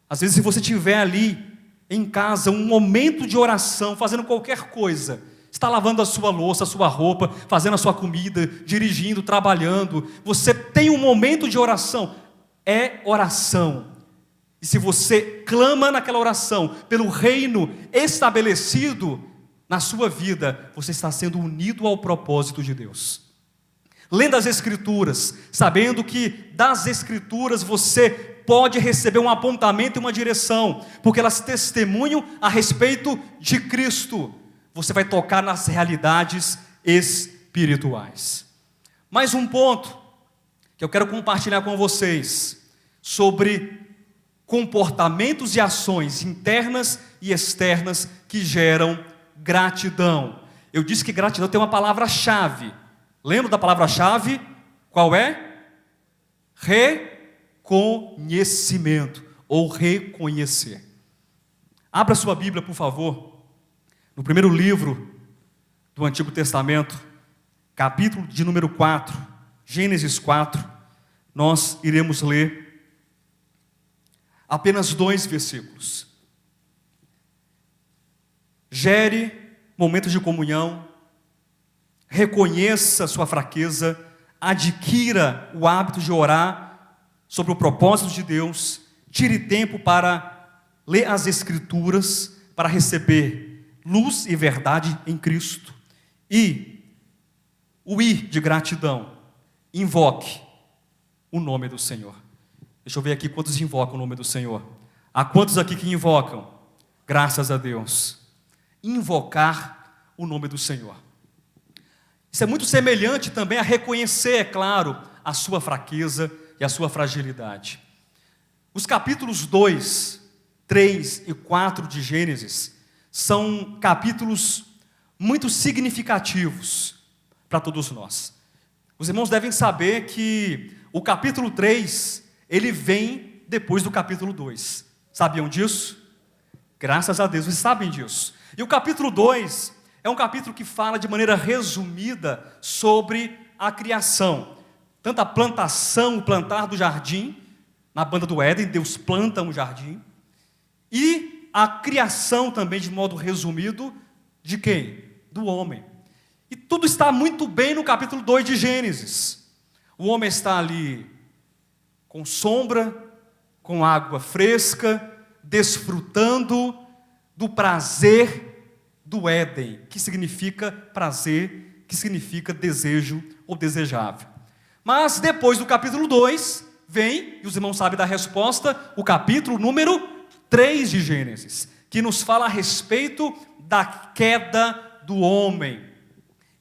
Às vezes, se você estiver ali em casa, um momento de oração, fazendo qualquer coisa, está lavando a sua louça, a sua roupa, fazendo a sua comida, dirigindo, trabalhando, você tem um momento de oração, é oração. E se você clama naquela oração pelo reino estabelecido na sua vida, você está sendo unido ao propósito de Deus. Lendo as Escrituras, sabendo que das Escrituras você pode receber um apontamento e uma direção, porque elas testemunham a respeito de Cristo. Você vai tocar nas realidades espirituais. Mais um ponto que eu quero compartilhar com vocês sobre comportamentos e ações internas e externas que geram gratidão. Eu disse que gratidão tem uma palavra-chave. Lembra da palavra-chave? Qual é? Reconhecimento, ou reconhecer. Abra sua Bíblia, por favor, no primeiro livro do Antigo Testamento, capítulo de número 4, Gênesis 4, nós iremos ler apenas 2 versículos. Gere momentos de comunhão, reconheça sua fraqueza, adquira o hábito de orar sobre o propósito de Deus, tire tempo para ler as Escrituras, para receber luz e verdade em Cristo. E o I de gratidão, invoque o nome do Senhor. Deixa eu ver aqui quantos invocam o nome do Senhor. Há quantos aqui que invocam? Graças a Deus. Invocar o nome do Senhor. Isso é muito semelhante também a reconhecer, é claro, a sua fraqueza e a sua fragilidade. Os capítulos 2, 3 e 4 de Gênesis são capítulos muito significativos para todos nós. Os irmãos devem saber que o capítulo 3, ele vem depois do capítulo 2. Sabiam disso? Graças a Deus, vocês sabem disso. E o capítulo 2 é um capítulo que fala de maneira resumida sobre a criação. Tanto a plantação, o plantar do jardim, na banda do Éden, Deus planta um jardim. E a criação também, de modo resumido, de quem? Do homem. E tudo está muito bem no capítulo 2 de Gênesis. O homem está ali com sombra, com água fresca, desfrutando do prazer do Éden, que significa prazer, que significa desejo ou desejável. Mas depois do capítulo 2, vem, e os irmãos sabem da resposta, o capítulo número 3 de Gênesis, que nos fala a respeito da queda do homem.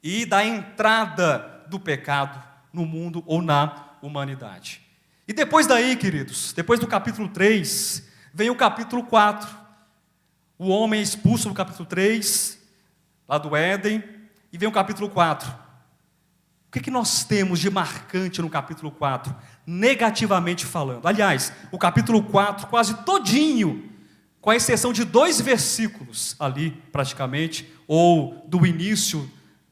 e da entrada do pecado no mundo ou na humanidade. E depois daí, queridos, depois do capítulo 3, vem o capítulo 4. O homem é expulso no capítulo 3, lá do Éden, e vem o capítulo 4. O que nós temos de marcante no capítulo 4, negativamente falando? Aliás, o capítulo 4 quase todinho, com a exceção de 2 versículos ali, praticamente, ou do início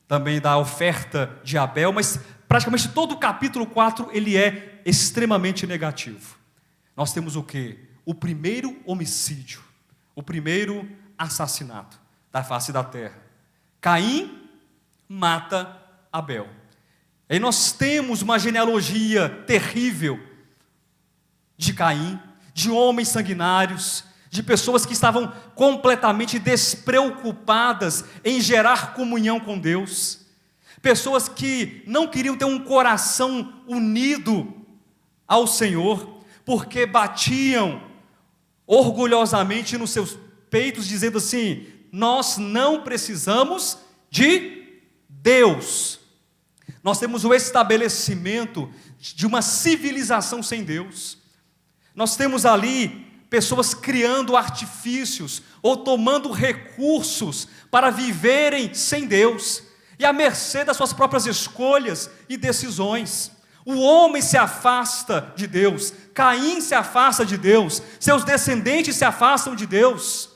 também da oferta de Abel, mas praticamente todo o capítulo 4 ele é extremamente negativo. Nós temos o quê? O primeiro homicídio, o primeiro assassinato da face da terra. Caim mata Abel. Aí nós temos uma genealogia terrível de Caim, de homens sanguinários, de pessoas que estavam completamente despreocupadas em gerar comunhão com Deus, pessoas que não queriam ter um coração unido ao Senhor, porque batiam orgulhosamente nos seus peitos, dizendo assim: nós não precisamos de Deus. Nós temos o estabelecimento de uma civilização sem Deus. Nós temos ali pessoas criando artifícios ou tomando recursos para viverem sem Deus e à mercê das suas próprias escolhas e decisões. O homem se afasta de Deus, Caim se afasta de Deus, seus descendentes se afastam de Deus.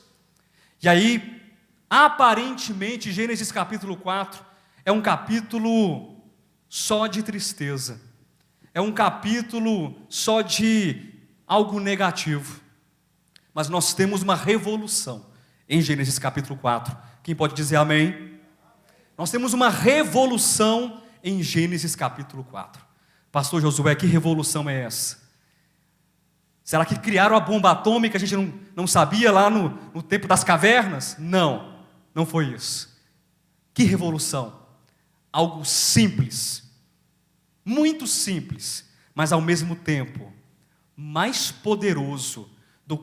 E aí, aparentemente, Gênesis capítulo 4 é um capítulo só de tristeza, é um capítulo só de algo negativo. Mas nós temos uma revolução em Gênesis capítulo 4. Quem pode dizer amém? Nós temos uma revolução em Gênesis capítulo 4. Pastor Josué, que revolução é essa? Será que criaram a bomba atômica, a gente não sabia lá no tempo das cavernas? Não, não foi isso. Que revolução? Algo simples, muito simples, mas ao mesmo tempo mais poderoso do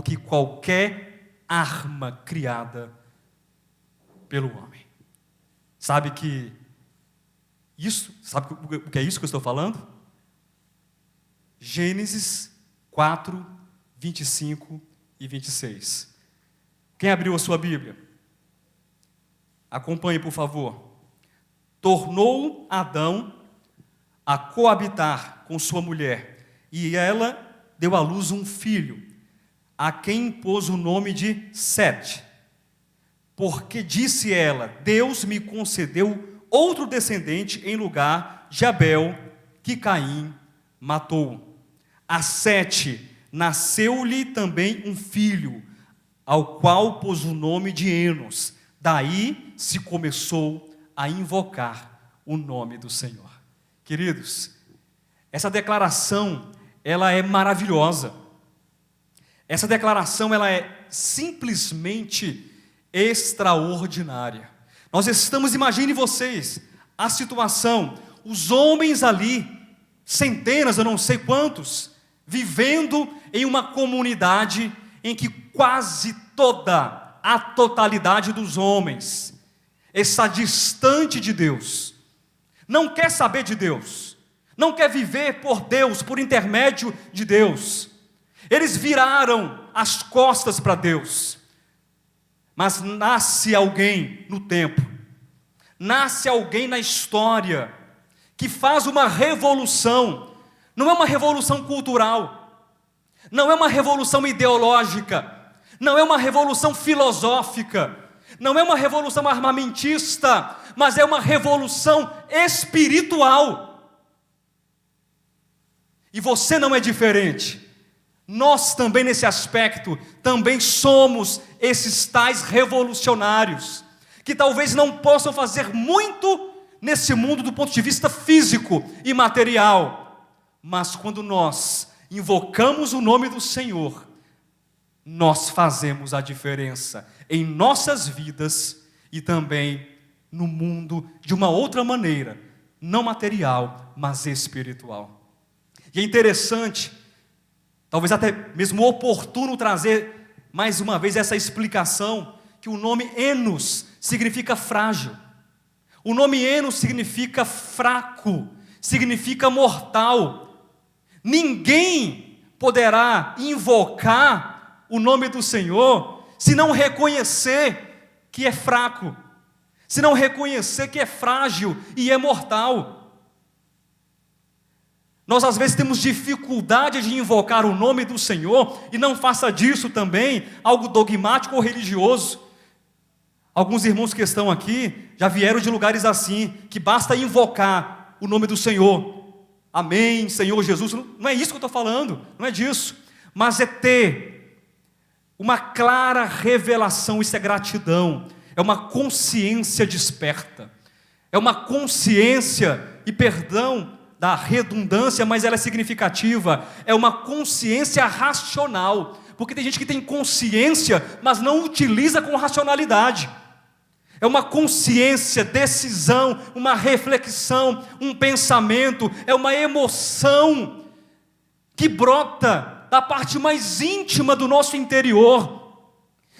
que qualquer arma criada pelo homem. Sabe o que é isso que eu estou falando? Gênesis 4, 25 e 26. Quem abriu a sua Bíblia? Acompanhe, por favor. Tornou Adão a coabitar com sua mulher, e ela deu à luz um filho, a quem pôs o nome de Sete, porque disse ela: Deus me concedeu outro descendente em lugar de Abel, que Caim matou. A Sete nasceu-lhe também um filho, ao qual pôs o nome de Enos. Daí se começou a invocar o nome do Senhor. Queridos, essa declaração, ela é maravilhosa. Essa declaração, ela é simplesmente extraordinária. Nós estamos, imagine vocês, a situação, os homens ali, centenas, eu não sei quantos, vivendo em uma comunidade em que quase toda a totalidade dos homens está distante de Deus, não quer saber de Deus, não quer viver por Deus, por intermédio de Deus. Eles viraram as costas para Deus. Mas nasce alguém no tempo, nasce alguém na história, que faz uma revolução. Não é uma revolução cultural, não é uma revolução ideológica, não é uma revolução filosófica, não é uma revolução armamentista, mas é uma revolução espiritual. E você não é diferente. Nós também nesse aspecto, também somos esses tais revolucionários, que talvez não possam fazer muito nesse mundo do ponto de vista físico e material, mas quando nós invocamos o nome do Senhor, nós fazemos a diferença em nossas vidas e também no mundo de uma outra maneira, não material, mas espiritual. E é interessante, talvez até mesmo oportuno trazer mais uma vez essa explicação, que o nome Enos significa frágil. O nome Enos significa fraco, significa mortal. Ninguém poderá invocar o nome do Senhor se não reconhecer que é fraco, se não reconhecer que é frágil e é mortal. Nós às vezes temos dificuldade de invocar o nome do Senhor, e não faça disso também algo dogmático ou religioso. Alguns irmãos que estão aqui já vieram de lugares assim, que basta invocar o nome do Senhor. Amém, Senhor Jesus. Não é isso que eu estou falando, não é disso. Mas é ter uma clara revelação, isso é gratidão. É uma consciência desperta. É uma consciência, e perdão da redundância, mas ela é significativa. É uma consciência racional. Porque tem gente que tem consciência, mas não utiliza com racionalidade. É uma consciência, decisão, uma reflexão, um pensamento, é uma emoção que brota da parte mais íntima do nosso interior,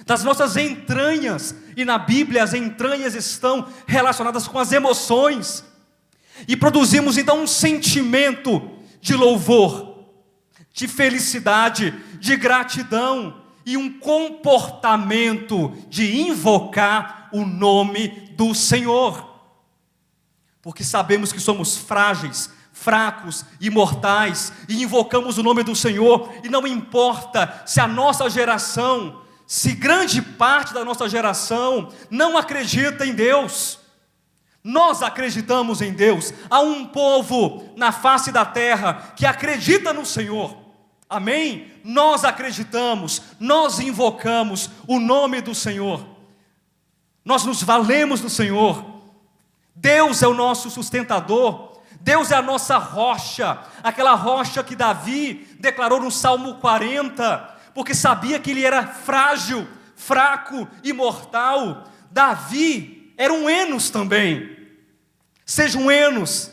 das nossas entranhas. E na Bíblia as entranhas estão relacionadas com as emoções. E produzimos então um sentimento de louvor, de felicidade, de gratidão e um comportamento de invocar o nome do Senhor. Porque sabemos que somos frágeis, fracos, imortais, e invocamos o nome do Senhor, e não importa se a nossa geração, se grande parte da nossa geração não acredita em Deus. Nós acreditamos em Deus. Há um povo na face da terra que acredita no Senhor. Amém? Nós acreditamos, nós invocamos o nome do Senhor. Nós nos valemos do Senhor. Deus é o nosso sustentador. Deus é a nossa rocha. Aquela rocha que Davi declarou no Salmo 40, porque sabia que ele era frágil, fraco e mortal. Davi era um Enos também. Seja um Enos,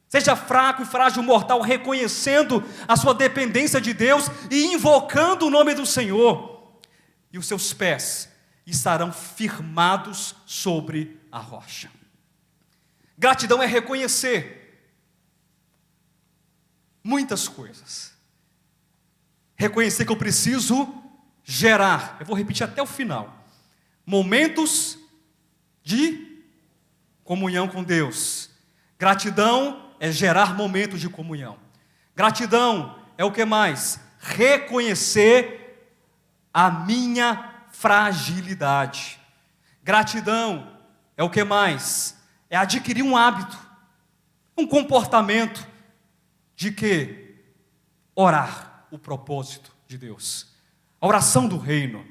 seja fraco e frágil, mortal, reconhecendo a sua dependência de Deus e invocando o nome do Senhor. E os seus pés estarão firmados sobre a rocha. Gratidão é reconhecer muitas coisas. Reconhecer que eu preciso gerar, eu vou repetir até o final, momentos de comunhão com Deus. Gratidão é gerar momentos de comunhão. Gratidão é o que mais? Reconhecer a minha fragilidade. Gratidão é o que mais? É adquirir um hábito, um comportamento de que? Orar o propósito de Deus, a oração do reino.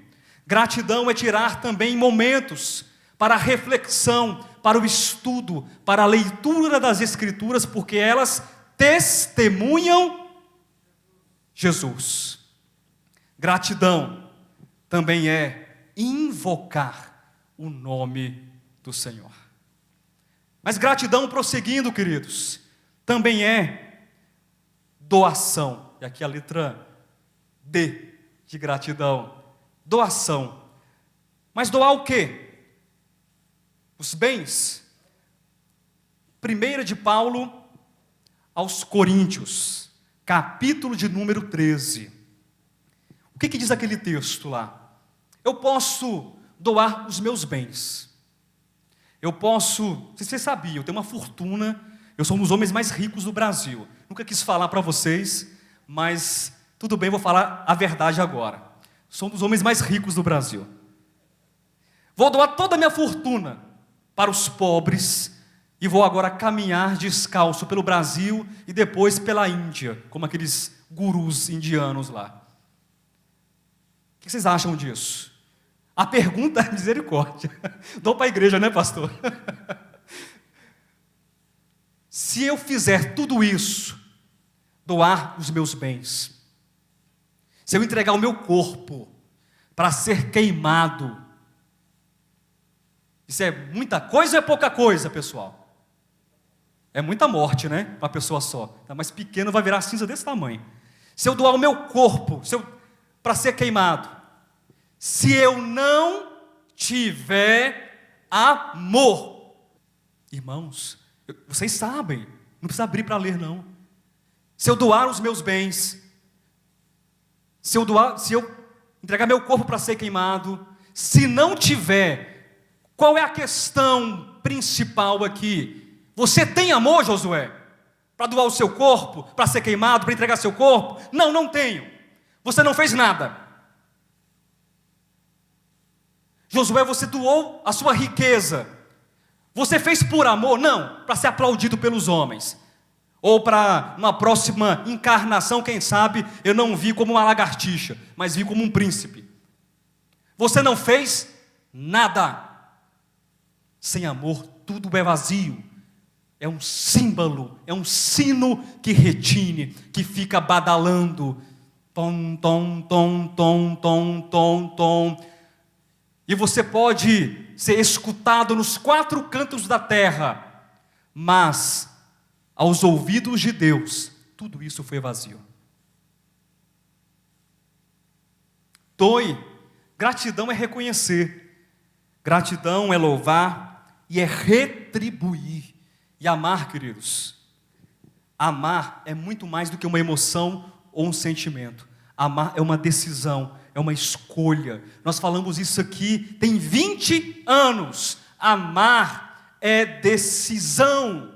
Gratidão é tirar também momentos para a reflexão, para o estudo, para a leitura das Escrituras, porque elas testemunham Jesus. Gratidão também é invocar o nome do Senhor. Mas gratidão, prosseguindo, queridos, também é doação. E aqui a letra D de gratidão. Doação. Mas doar o quê? Os bens. 1 de Paulo aos Coríntios, capítulo de número 13. O que diz aquele texto lá? Eu posso doar os meus bens. Eu posso, não sei se você sabia, eu tenho uma fortuna, eu sou um dos homens mais ricos do Brasil. Nunca quis falar para vocês, mas tudo bem, vou falar a verdade agora. Sou um dos homens mais ricos do Brasil. Vou doar toda a minha fortuna para os pobres, e vou agora caminhar descalço pelo Brasil e depois pela Índia, como aqueles gurus indianos lá. O que vocês acham disso? A pergunta é misericórdia. Dou para a igreja, né, pastor? Se eu fizer tudo isso, doar os meus bens, se eu entregar o meu corpo para ser queimado, isso é muita coisa ou é pouca coisa, pessoal? É muita morte, né? Uma pessoa só. Tá mais pequeno, vai virar cinza desse tamanho. Se eu doar o meu corpo para ser queimado, se eu não tiver amor, Irmãos, vocês sabem, não precisa abrir para ler não. Se eu doar os meus bens, se eu entregar meu corpo para ser queimado, se não tiver, qual é a questão principal aqui? Você tem amor, Josué, para doar o seu corpo, para ser queimado, para entregar seu corpo? Não, não tenho. Você não fez nada. Josué, você doou a sua riqueza. Você fez por amor? Não, para ser aplaudido pelos homens. Ou para uma próxima encarnação, quem sabe, eu não vi como uma lagartixa, mas vi como um príncipe. Você não fez nada. Sem amor, tudo é vazio. É um símbolo, é um sino que retine, que fica badalando. Tom, tom, tom, tom, tom, tom, tom. E você pode ser escutado nos 4 cantos da terra, mas aos ouvidos de Deus, tudo isso foi vazio. Doe. Gratidão é reconhecer, gratidão é louvar e é retribuir. E amar, queridos, amar é muito mais do que uma emoção ou um sentimento. Amar é uma decisão, é uma escolha. Nós falamos isso aqui tem 20 anos. Amar é decisão.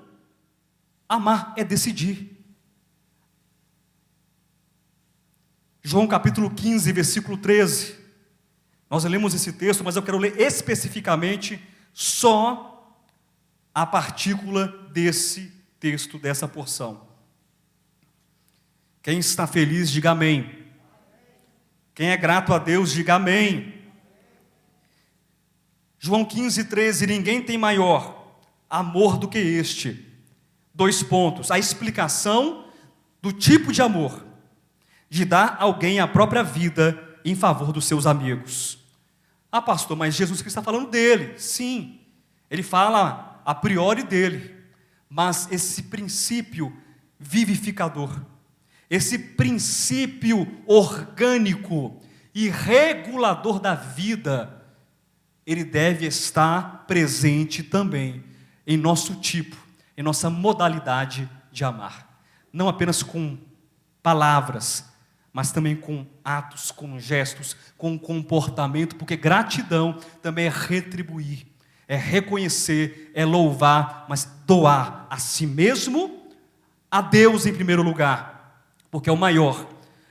Amar é decidir. João capítulo 15, versículo 13. Nós lemos esse texto, mas eu quero ler especificamente só a partícula desse texto, dessa porção. Quem está feliz, diga amém. Quem é grato a Deus, diga amém. João 15, 13. Ninguém tem maior amor do que este. 2 pontos. A explicação do tipo de amor, de dar a alguém a própria vida em favor dos seus amigos. Ah, pastor, mas Jesus Cristo está falando dele. Sim, ele fala a priori dele. Mas esse princípio vivificador, esse princípio orgânico e regulador da vida, ele deve estar presente também em nosso tipo, em nossa modalidade de amar. Não apenas com palavras, mas também com atos, com gestos, com comportamento, porque gratidão também é retribuir, é reconhecer, é louvar, mas doar a si mesmo, a Deus em primeiro lugar, porque é o maior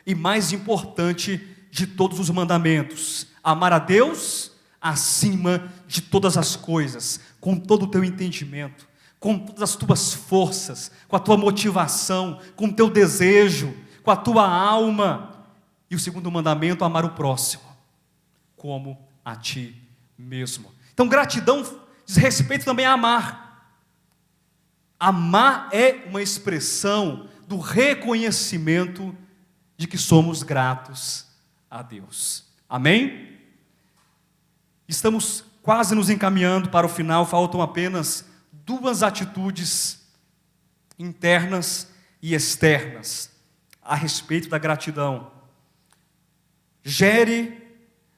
e mais importante de todos os mandamentos. Amar a Deus acima de todas as coisas, com todo o teu entendimento, com todas as tuas forças, com a tua motivação, com o teu desejo, com a tua alma. E o segundo mandamento, amar o próximo como a ti mesmo. Então gratidão diz respeito também a amar. Amar é uma expressão do reconhecimento de que somos gratos a Deus. Amém? Estamos quase nos encaminhando para o final, faltam apenas 2 atitudes internas e externas a respeito da gratidão. Gere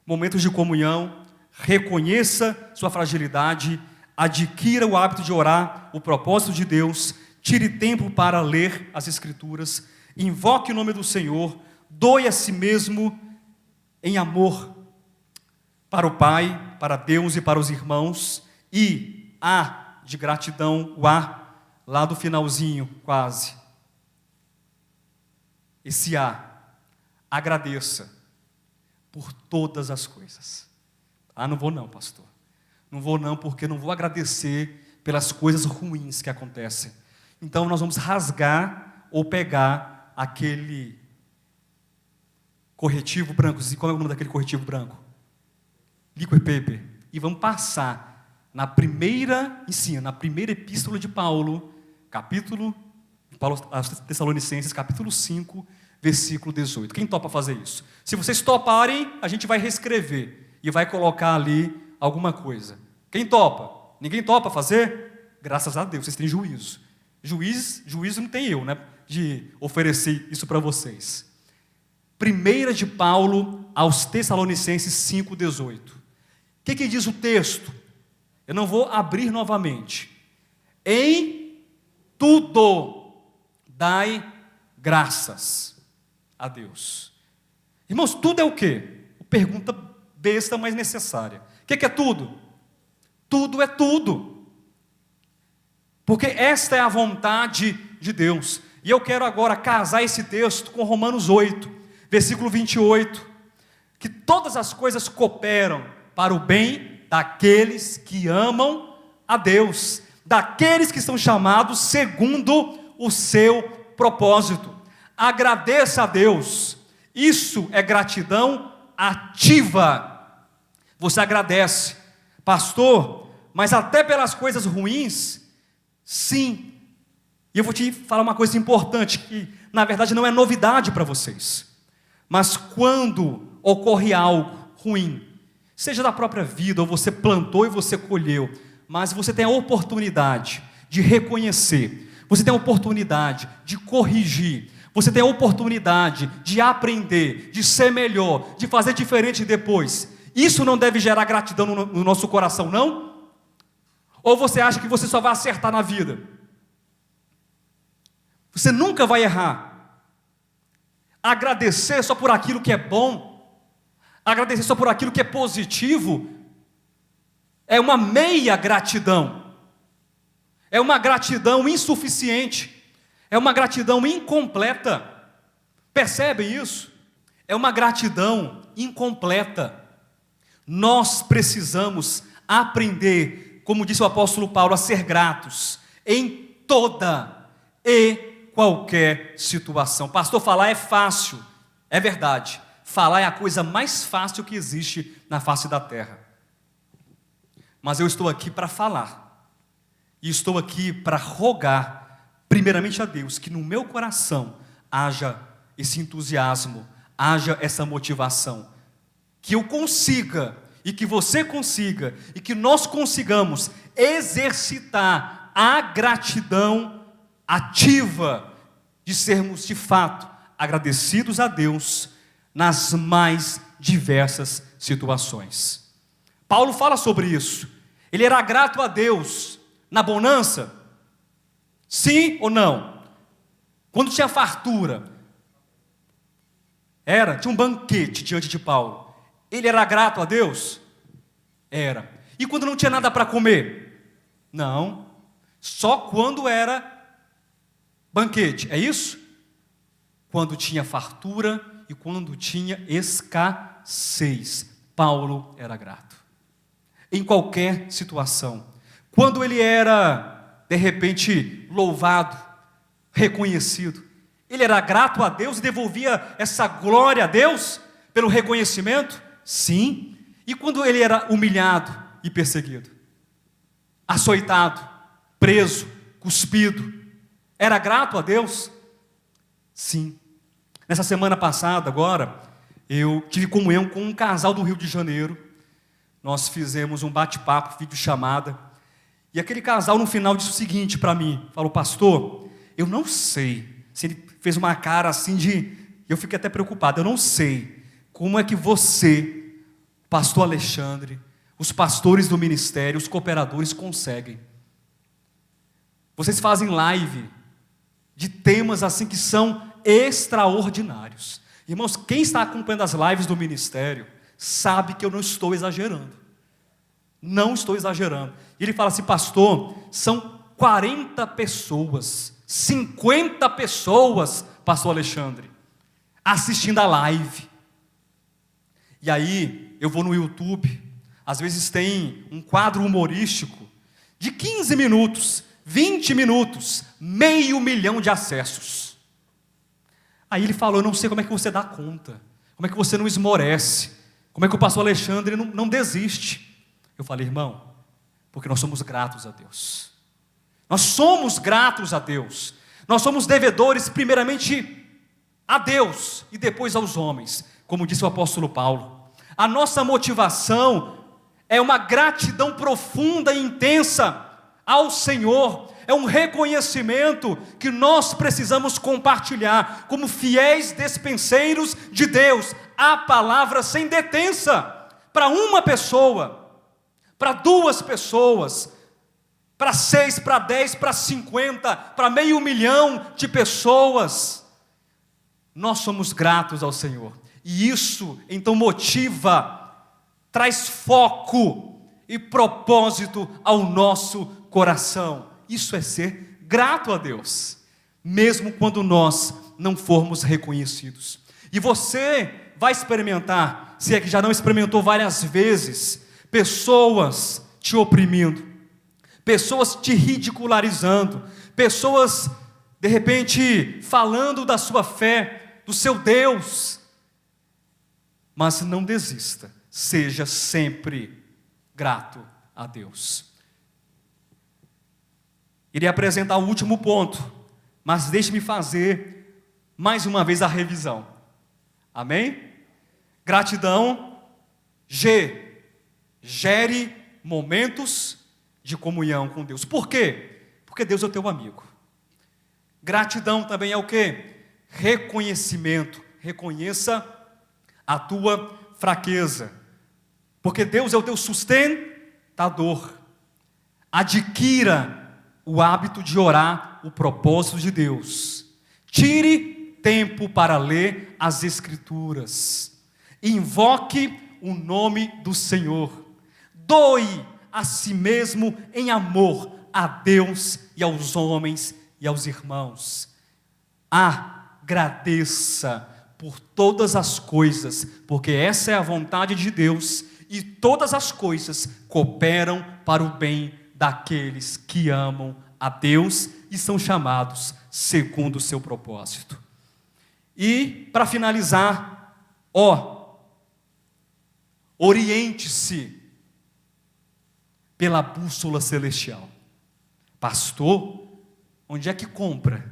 momentos de comunhão, reconheça sua fragilidade, adquira o hábito de orar o propósito de Deus, tire tempo para ler as Escrituras, invoque o nome do Senhor, doe a si mesmo em amor para o Pai, para Deus e para os irmãos, e de gratidão, o lá do finalzinho, quase. Esse agradeça por todas as coisas. Não vou não, pastor. Não vou não, porque não vou agradecer pelas coisas ruins que acontecem. Então nós vamos rasgar ou pegar aquele corretivo branco. Qual é o nome daquele corretivo branco? Liquid paper. E vamos passar na primeira epístola de Paulo, Paulo aos Tessalonicenses, capítulo 5, versículo 18. Quem topa fazer isso? Se vocês toparem, a gente vai reescrever e vai colocar ali alguma coisa. Quem topa? Ninguém topa fazer? Graças a Deus, vocês têm juízo. Juízo não tem eu, né? De oferecer isso para vocês. 1 de Paulo aos Tessalonicenses 5, 18. O que diz o texto? Eu não vou abrir novamente. Em tudo dai graças a Deus. Irmãos, tudo é o quê? Pergunta besta, mas necessária. O que é tudo? Tudo é tudo. Porque esta é a vontade de Deus. E eu quero agora casar esse texto com Romanos 8, versículo 28. Que todas as coisas cooperam para o bem daqueles que amam a Deus, daqueles que são chamados segundo o seu propósito. Agradeça a Deus. Isso é gratidão ativa. Você agradece, pastor, mas até pelas coisas ruins, sim. E eu vou te falar uma coisa importante, que na verdade não é novidade para vocês. Mas quando ocorre algo ruim, seja da própria vida, ou você plantou e você colheu, mas você tem a oportunidade de reconhecer, você tem a oportunidade de corrigir, você tem a oportunidade de aprender, de ser melhor, de fazer diferente depois. Isso não deve gerar gratidão no nosso coração, não? Ou você acha que você só vai acertar na vida? Você nunca vai errar. Agradecer só por aquilo que é bom, agradecer só por aquilo que é positivo, é uma meia gratidão, é uma gratidão insuficiente, é uma gratidão incompleta. Percebem isso? É uma gratidão incompleta. Nós precisamos aprender, como disse o apóstolo Paulo, a ser gratos em toda e qualquer situação. Pastor, falar é fácil, é verdade. Falar é a coisa mais fácil que existe na face da terra. Mas eu estou aqui para falar, e estou aqui para rogar, primeiramente a Deus, que no meu coração haja esse entusiasmo, haja essa motivação, que eu consiga, e que você consiga, e que nós consigamos exercitar a gratidão ativa, de sermos de fato agradecidos a Deus nas mais diversas situações. Paulo fala sobre isso. Ele era grato a Deus na bonança? Sim ou não? Quando tinha fartura, tinha um banquete diante de Paulo. Ele era grato a Deus? Era. E quando não tinha nada para comer? Não. Só quando era banquete, é isso? Quando tinha fartura e quando tinha escassez, Paulo era grato. Em qualquer situação. Quando ele era, de repente, louvado, reconhecido, ele era grato a Deus e devolvia essa glória a Deus pelo reconhecimento? Sim. E quando ele era humilhado e perseguido, açoitado, preso, cuspido, era grato a Deus? Sim. Nessa semana passada, agora, eu tive comunhão com um casal do Rio de Janeiro. Nós fizemos um bate-papo, videochamada. E aquele casal, no final, disse o seguinte para mim. Falou, pastor, eu não sei. Se ele fez uma cara assim de... Eu fiquei até preocupado. Eu não sei como é que você, pastor Alexandre, os pastores do ministério, os cooperadores conseguem. Vocês fazem live de temas assim que são extraordinários. Irmãos, quem está acompanhando as lives do ministério sabe que eu não estou exagerando. Não estou exagerando. E ele fala assim, pastor, são 40 pessoas, 50 pessoas, pastor Alexandre, assistindo a live. E aí, eu vou no YouTube, às vezes tem um quadro humorístico de 15 minutos, 20 minutos, 500 mil de acessos. Aí ele falou, eu não sei como é que você dá conta, como é que você não esmorece, como é que o pastor Alexandre não desiste. Eu falei, irmão, porque nós somos gratos a Deus. Nós somos gratos a Deus. Nós somos devedores primeiramente a Deus e depois aos homens, como disse o apóstolo Paulo. A nossa motivação é uma gratidão profunda e intensa ao Senhor. É um reconhecimento que nós precisamos compartilhar como fiéis despenseiros de Deus. A palavra sem detença para uma pessoa, para duas pessoas, para 6, para 10, para 50, para 500.000 de pessoas. Nós somos gratos ao Senhor, e isso então motiva, traz foco e propósito ao nosso coração. Isso é ser grato a Deus, mesmo quando nós não formos reconhecidos. E você vai experimentar, se é que já não experimentou várias vezes, pessoas te oprimindo, pessoas te ridicularizando, pessoas de repente falando da sua fé, do seu Deus. Mas não desista, seja sempre grato a Deus. Irei apresentar o último ponto, mas deixe-me fazer mais uma vez a revisão. Amém? Gratidão, gere momentos de comunhão com Deus. Por quê? Porque Deus é o teu amigo. Gratidão também é o quê? Reconhecimento. Reconheça a tua fraqueza, porque Deus é o teu sustentador. Adquira o hábito de orar o propósito de Deus. Tire tempo para ler as Escrituras. Invoque o nome do Senhor. Doe a si mesmo em amor a Deus e aos homens e aos irmãos. Agradeça por todas as coisas, porque essa é a vontade de Deus, e todas as coisas cooperam para o bem daqueles que amam a Deus e são chamados segundo o seu propósito. E para finalizar, oriente-se pela bússola celestial. Pastor, onde é que compra?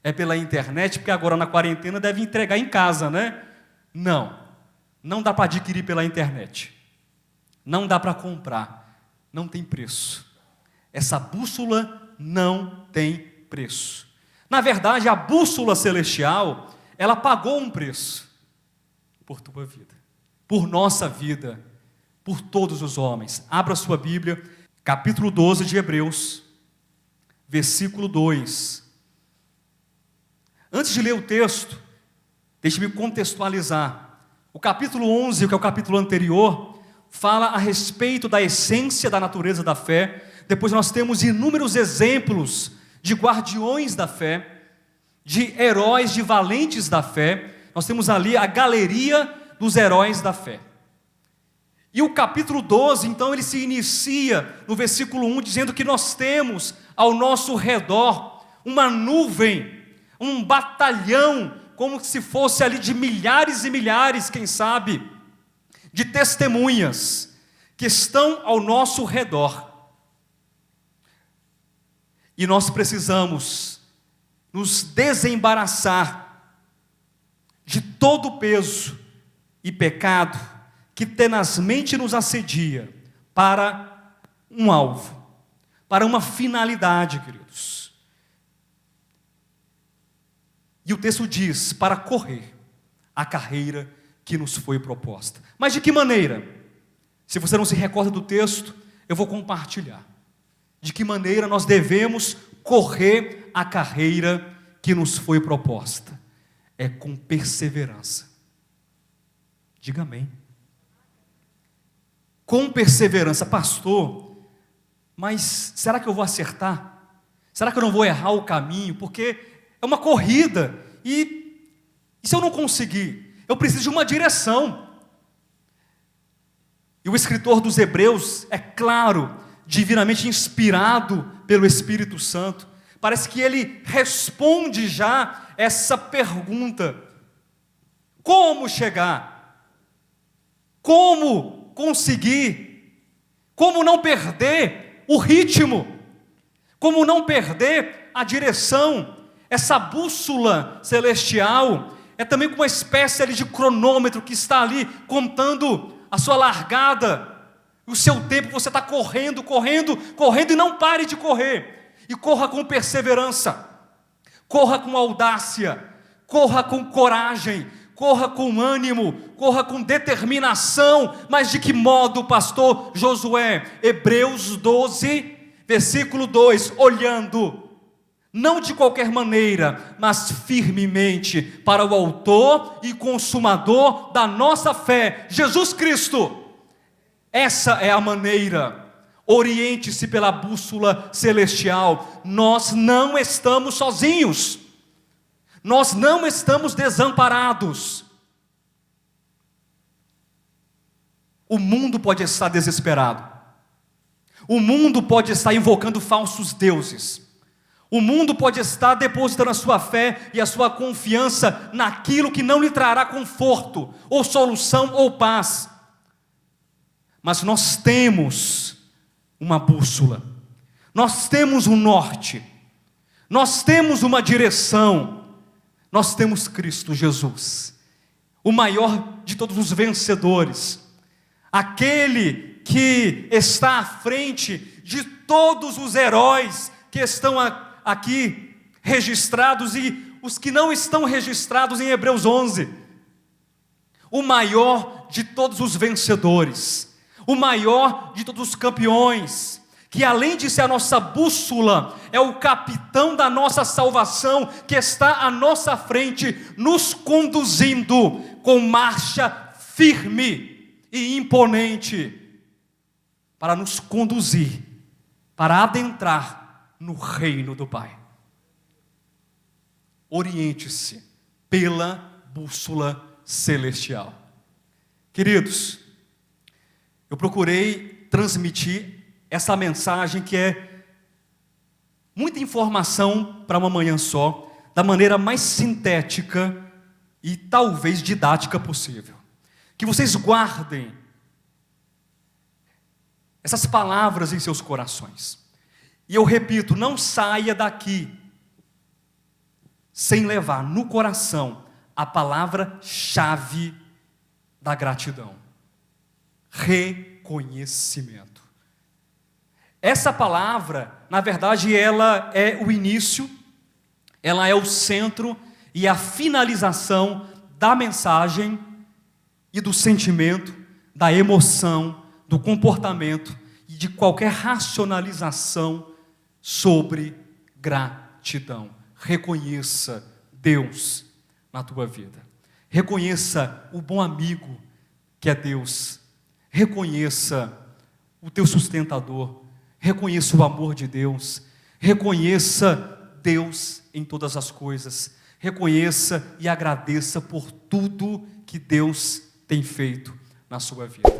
É pela internet, porque agora na quarentena deve entregar em casa, né? Não dá para adquirir pela internet. Não dá para comprar. Não tem preço. Essa bússola não tem preço. Na verdade, a bússola celestial, ela pagou um preço por tua vida, por nossa vida, por todos os homens. Abra sua Bíblia, capítulo 12 de Hebreus, versículo 2. Antes de ler o texto, deixe-me contextualizar. O capítulo 11, que é o capítulo anterior, fala a respeito da essência da natureza da fé. Depois nós temos inúmeros exemplos de guardiões da fé, de heróis, de valentes da fé. Nós temos ali a galeria dos heróis da fé. E o capítulo 12, então, ele se inicia no versículo 1, dizendo que nós temos ao nosso redor uma nuvem, um batalhão, como se fosse ali de milhares e milhares, quem sabe, de testemunhas que estão ao nosso redor. E nós precisamos nos desembaraçar de todo o peso e pecado que tenazmente nos assedia para um alvo, para uma finalidade, queridos. E o texto diz, para correr a carreira que nos foi proposta. Mas de que maneira? Se você não se recorda do texto, eu vou compartilhar. De que maneira nós devemos correr a carreira que nos foi proposta? É com perseverança. Diga amém. Com perseverança. Pastor, mas será que eu vou acertar? Será que eu não vou errar o caminho? Porque é uma corrida, e se eu não conseguir? Eu preciso de uma direção. E o escritor dos Hebreus, é claro, divinamente inspirado pelo Espírito Santo, parece que ele responde já essa pergunta: como chegar? Como conseguir? Como não perder o ritmo? Como não perder a direção? Essa bússola celestial é também como uma espécie ali de cronômetro que está ali contando a sua largada, o seu tempo. Você está correndo e não pare de correr. E corra com perseverança, corra com audácia, corra com coragem, corra com ânimo, corra com determinação. Mas de que modo, pastor Josué? Hebreus 12, Versículo 2: olhando, não de qualquer maneira, mas firmemente para o autor e consumador da nossa fé, Jesus Cristo. Essa é a maneira. Oriente-se pela bússola celestial. Nós não estamos sozinhos. Nós não estamos desamparados. O mundo pode estar desesperado. O mundo pode estar invocando falsos deuses. O mundo pode estar depositando a sua fé e a sua confiança naquilo que não lhe trará conforto, ou solução, ou paz. Mas nós temos uma bússola, nós temos um norte, nós temos uma direção, nós temos Cristo Jesus, o maior de todos os vencedores, aquele que está à frente de todos os heróis que estão aqui registrados e os que não estão registrados em Hebreus 11, o maior de todos os vencedores, o maior de todos os campeões, que além de ser a nossa bússola, é o capitão da nossa salvação, que está à nossa frente, nos conduzindo com marcha firme e imponente, para nos conduzir, para adentrar no reino do Pai. Oriente-se pela bússola celestial. Queridos, eu procurei transmitir essa mensagem que é muita informação para uma manhã só, da maneira mais sintética e talvez didática possível. Que vocês guardem essas palavras em seus corações. E eu repito, não saia daqui sem levar no coração a palavra-chave da gratidão. Reconhecimento. Essa palavra, na verdade, ela é o início, ela é o centro e a finalização da mensagem e do sentimento, da emoção, do comportamento e de qualquer racionalização sobre gratidão. Reconheça Deus na tua vida. Reconheça o bom amigo que é Deus. Reconheça o teu sustentador. Reconheça o amor de Deus. Reconheça Deus em todas as coisas. Reconheça e agradeça por tudo que Deus tem feito na sua vida.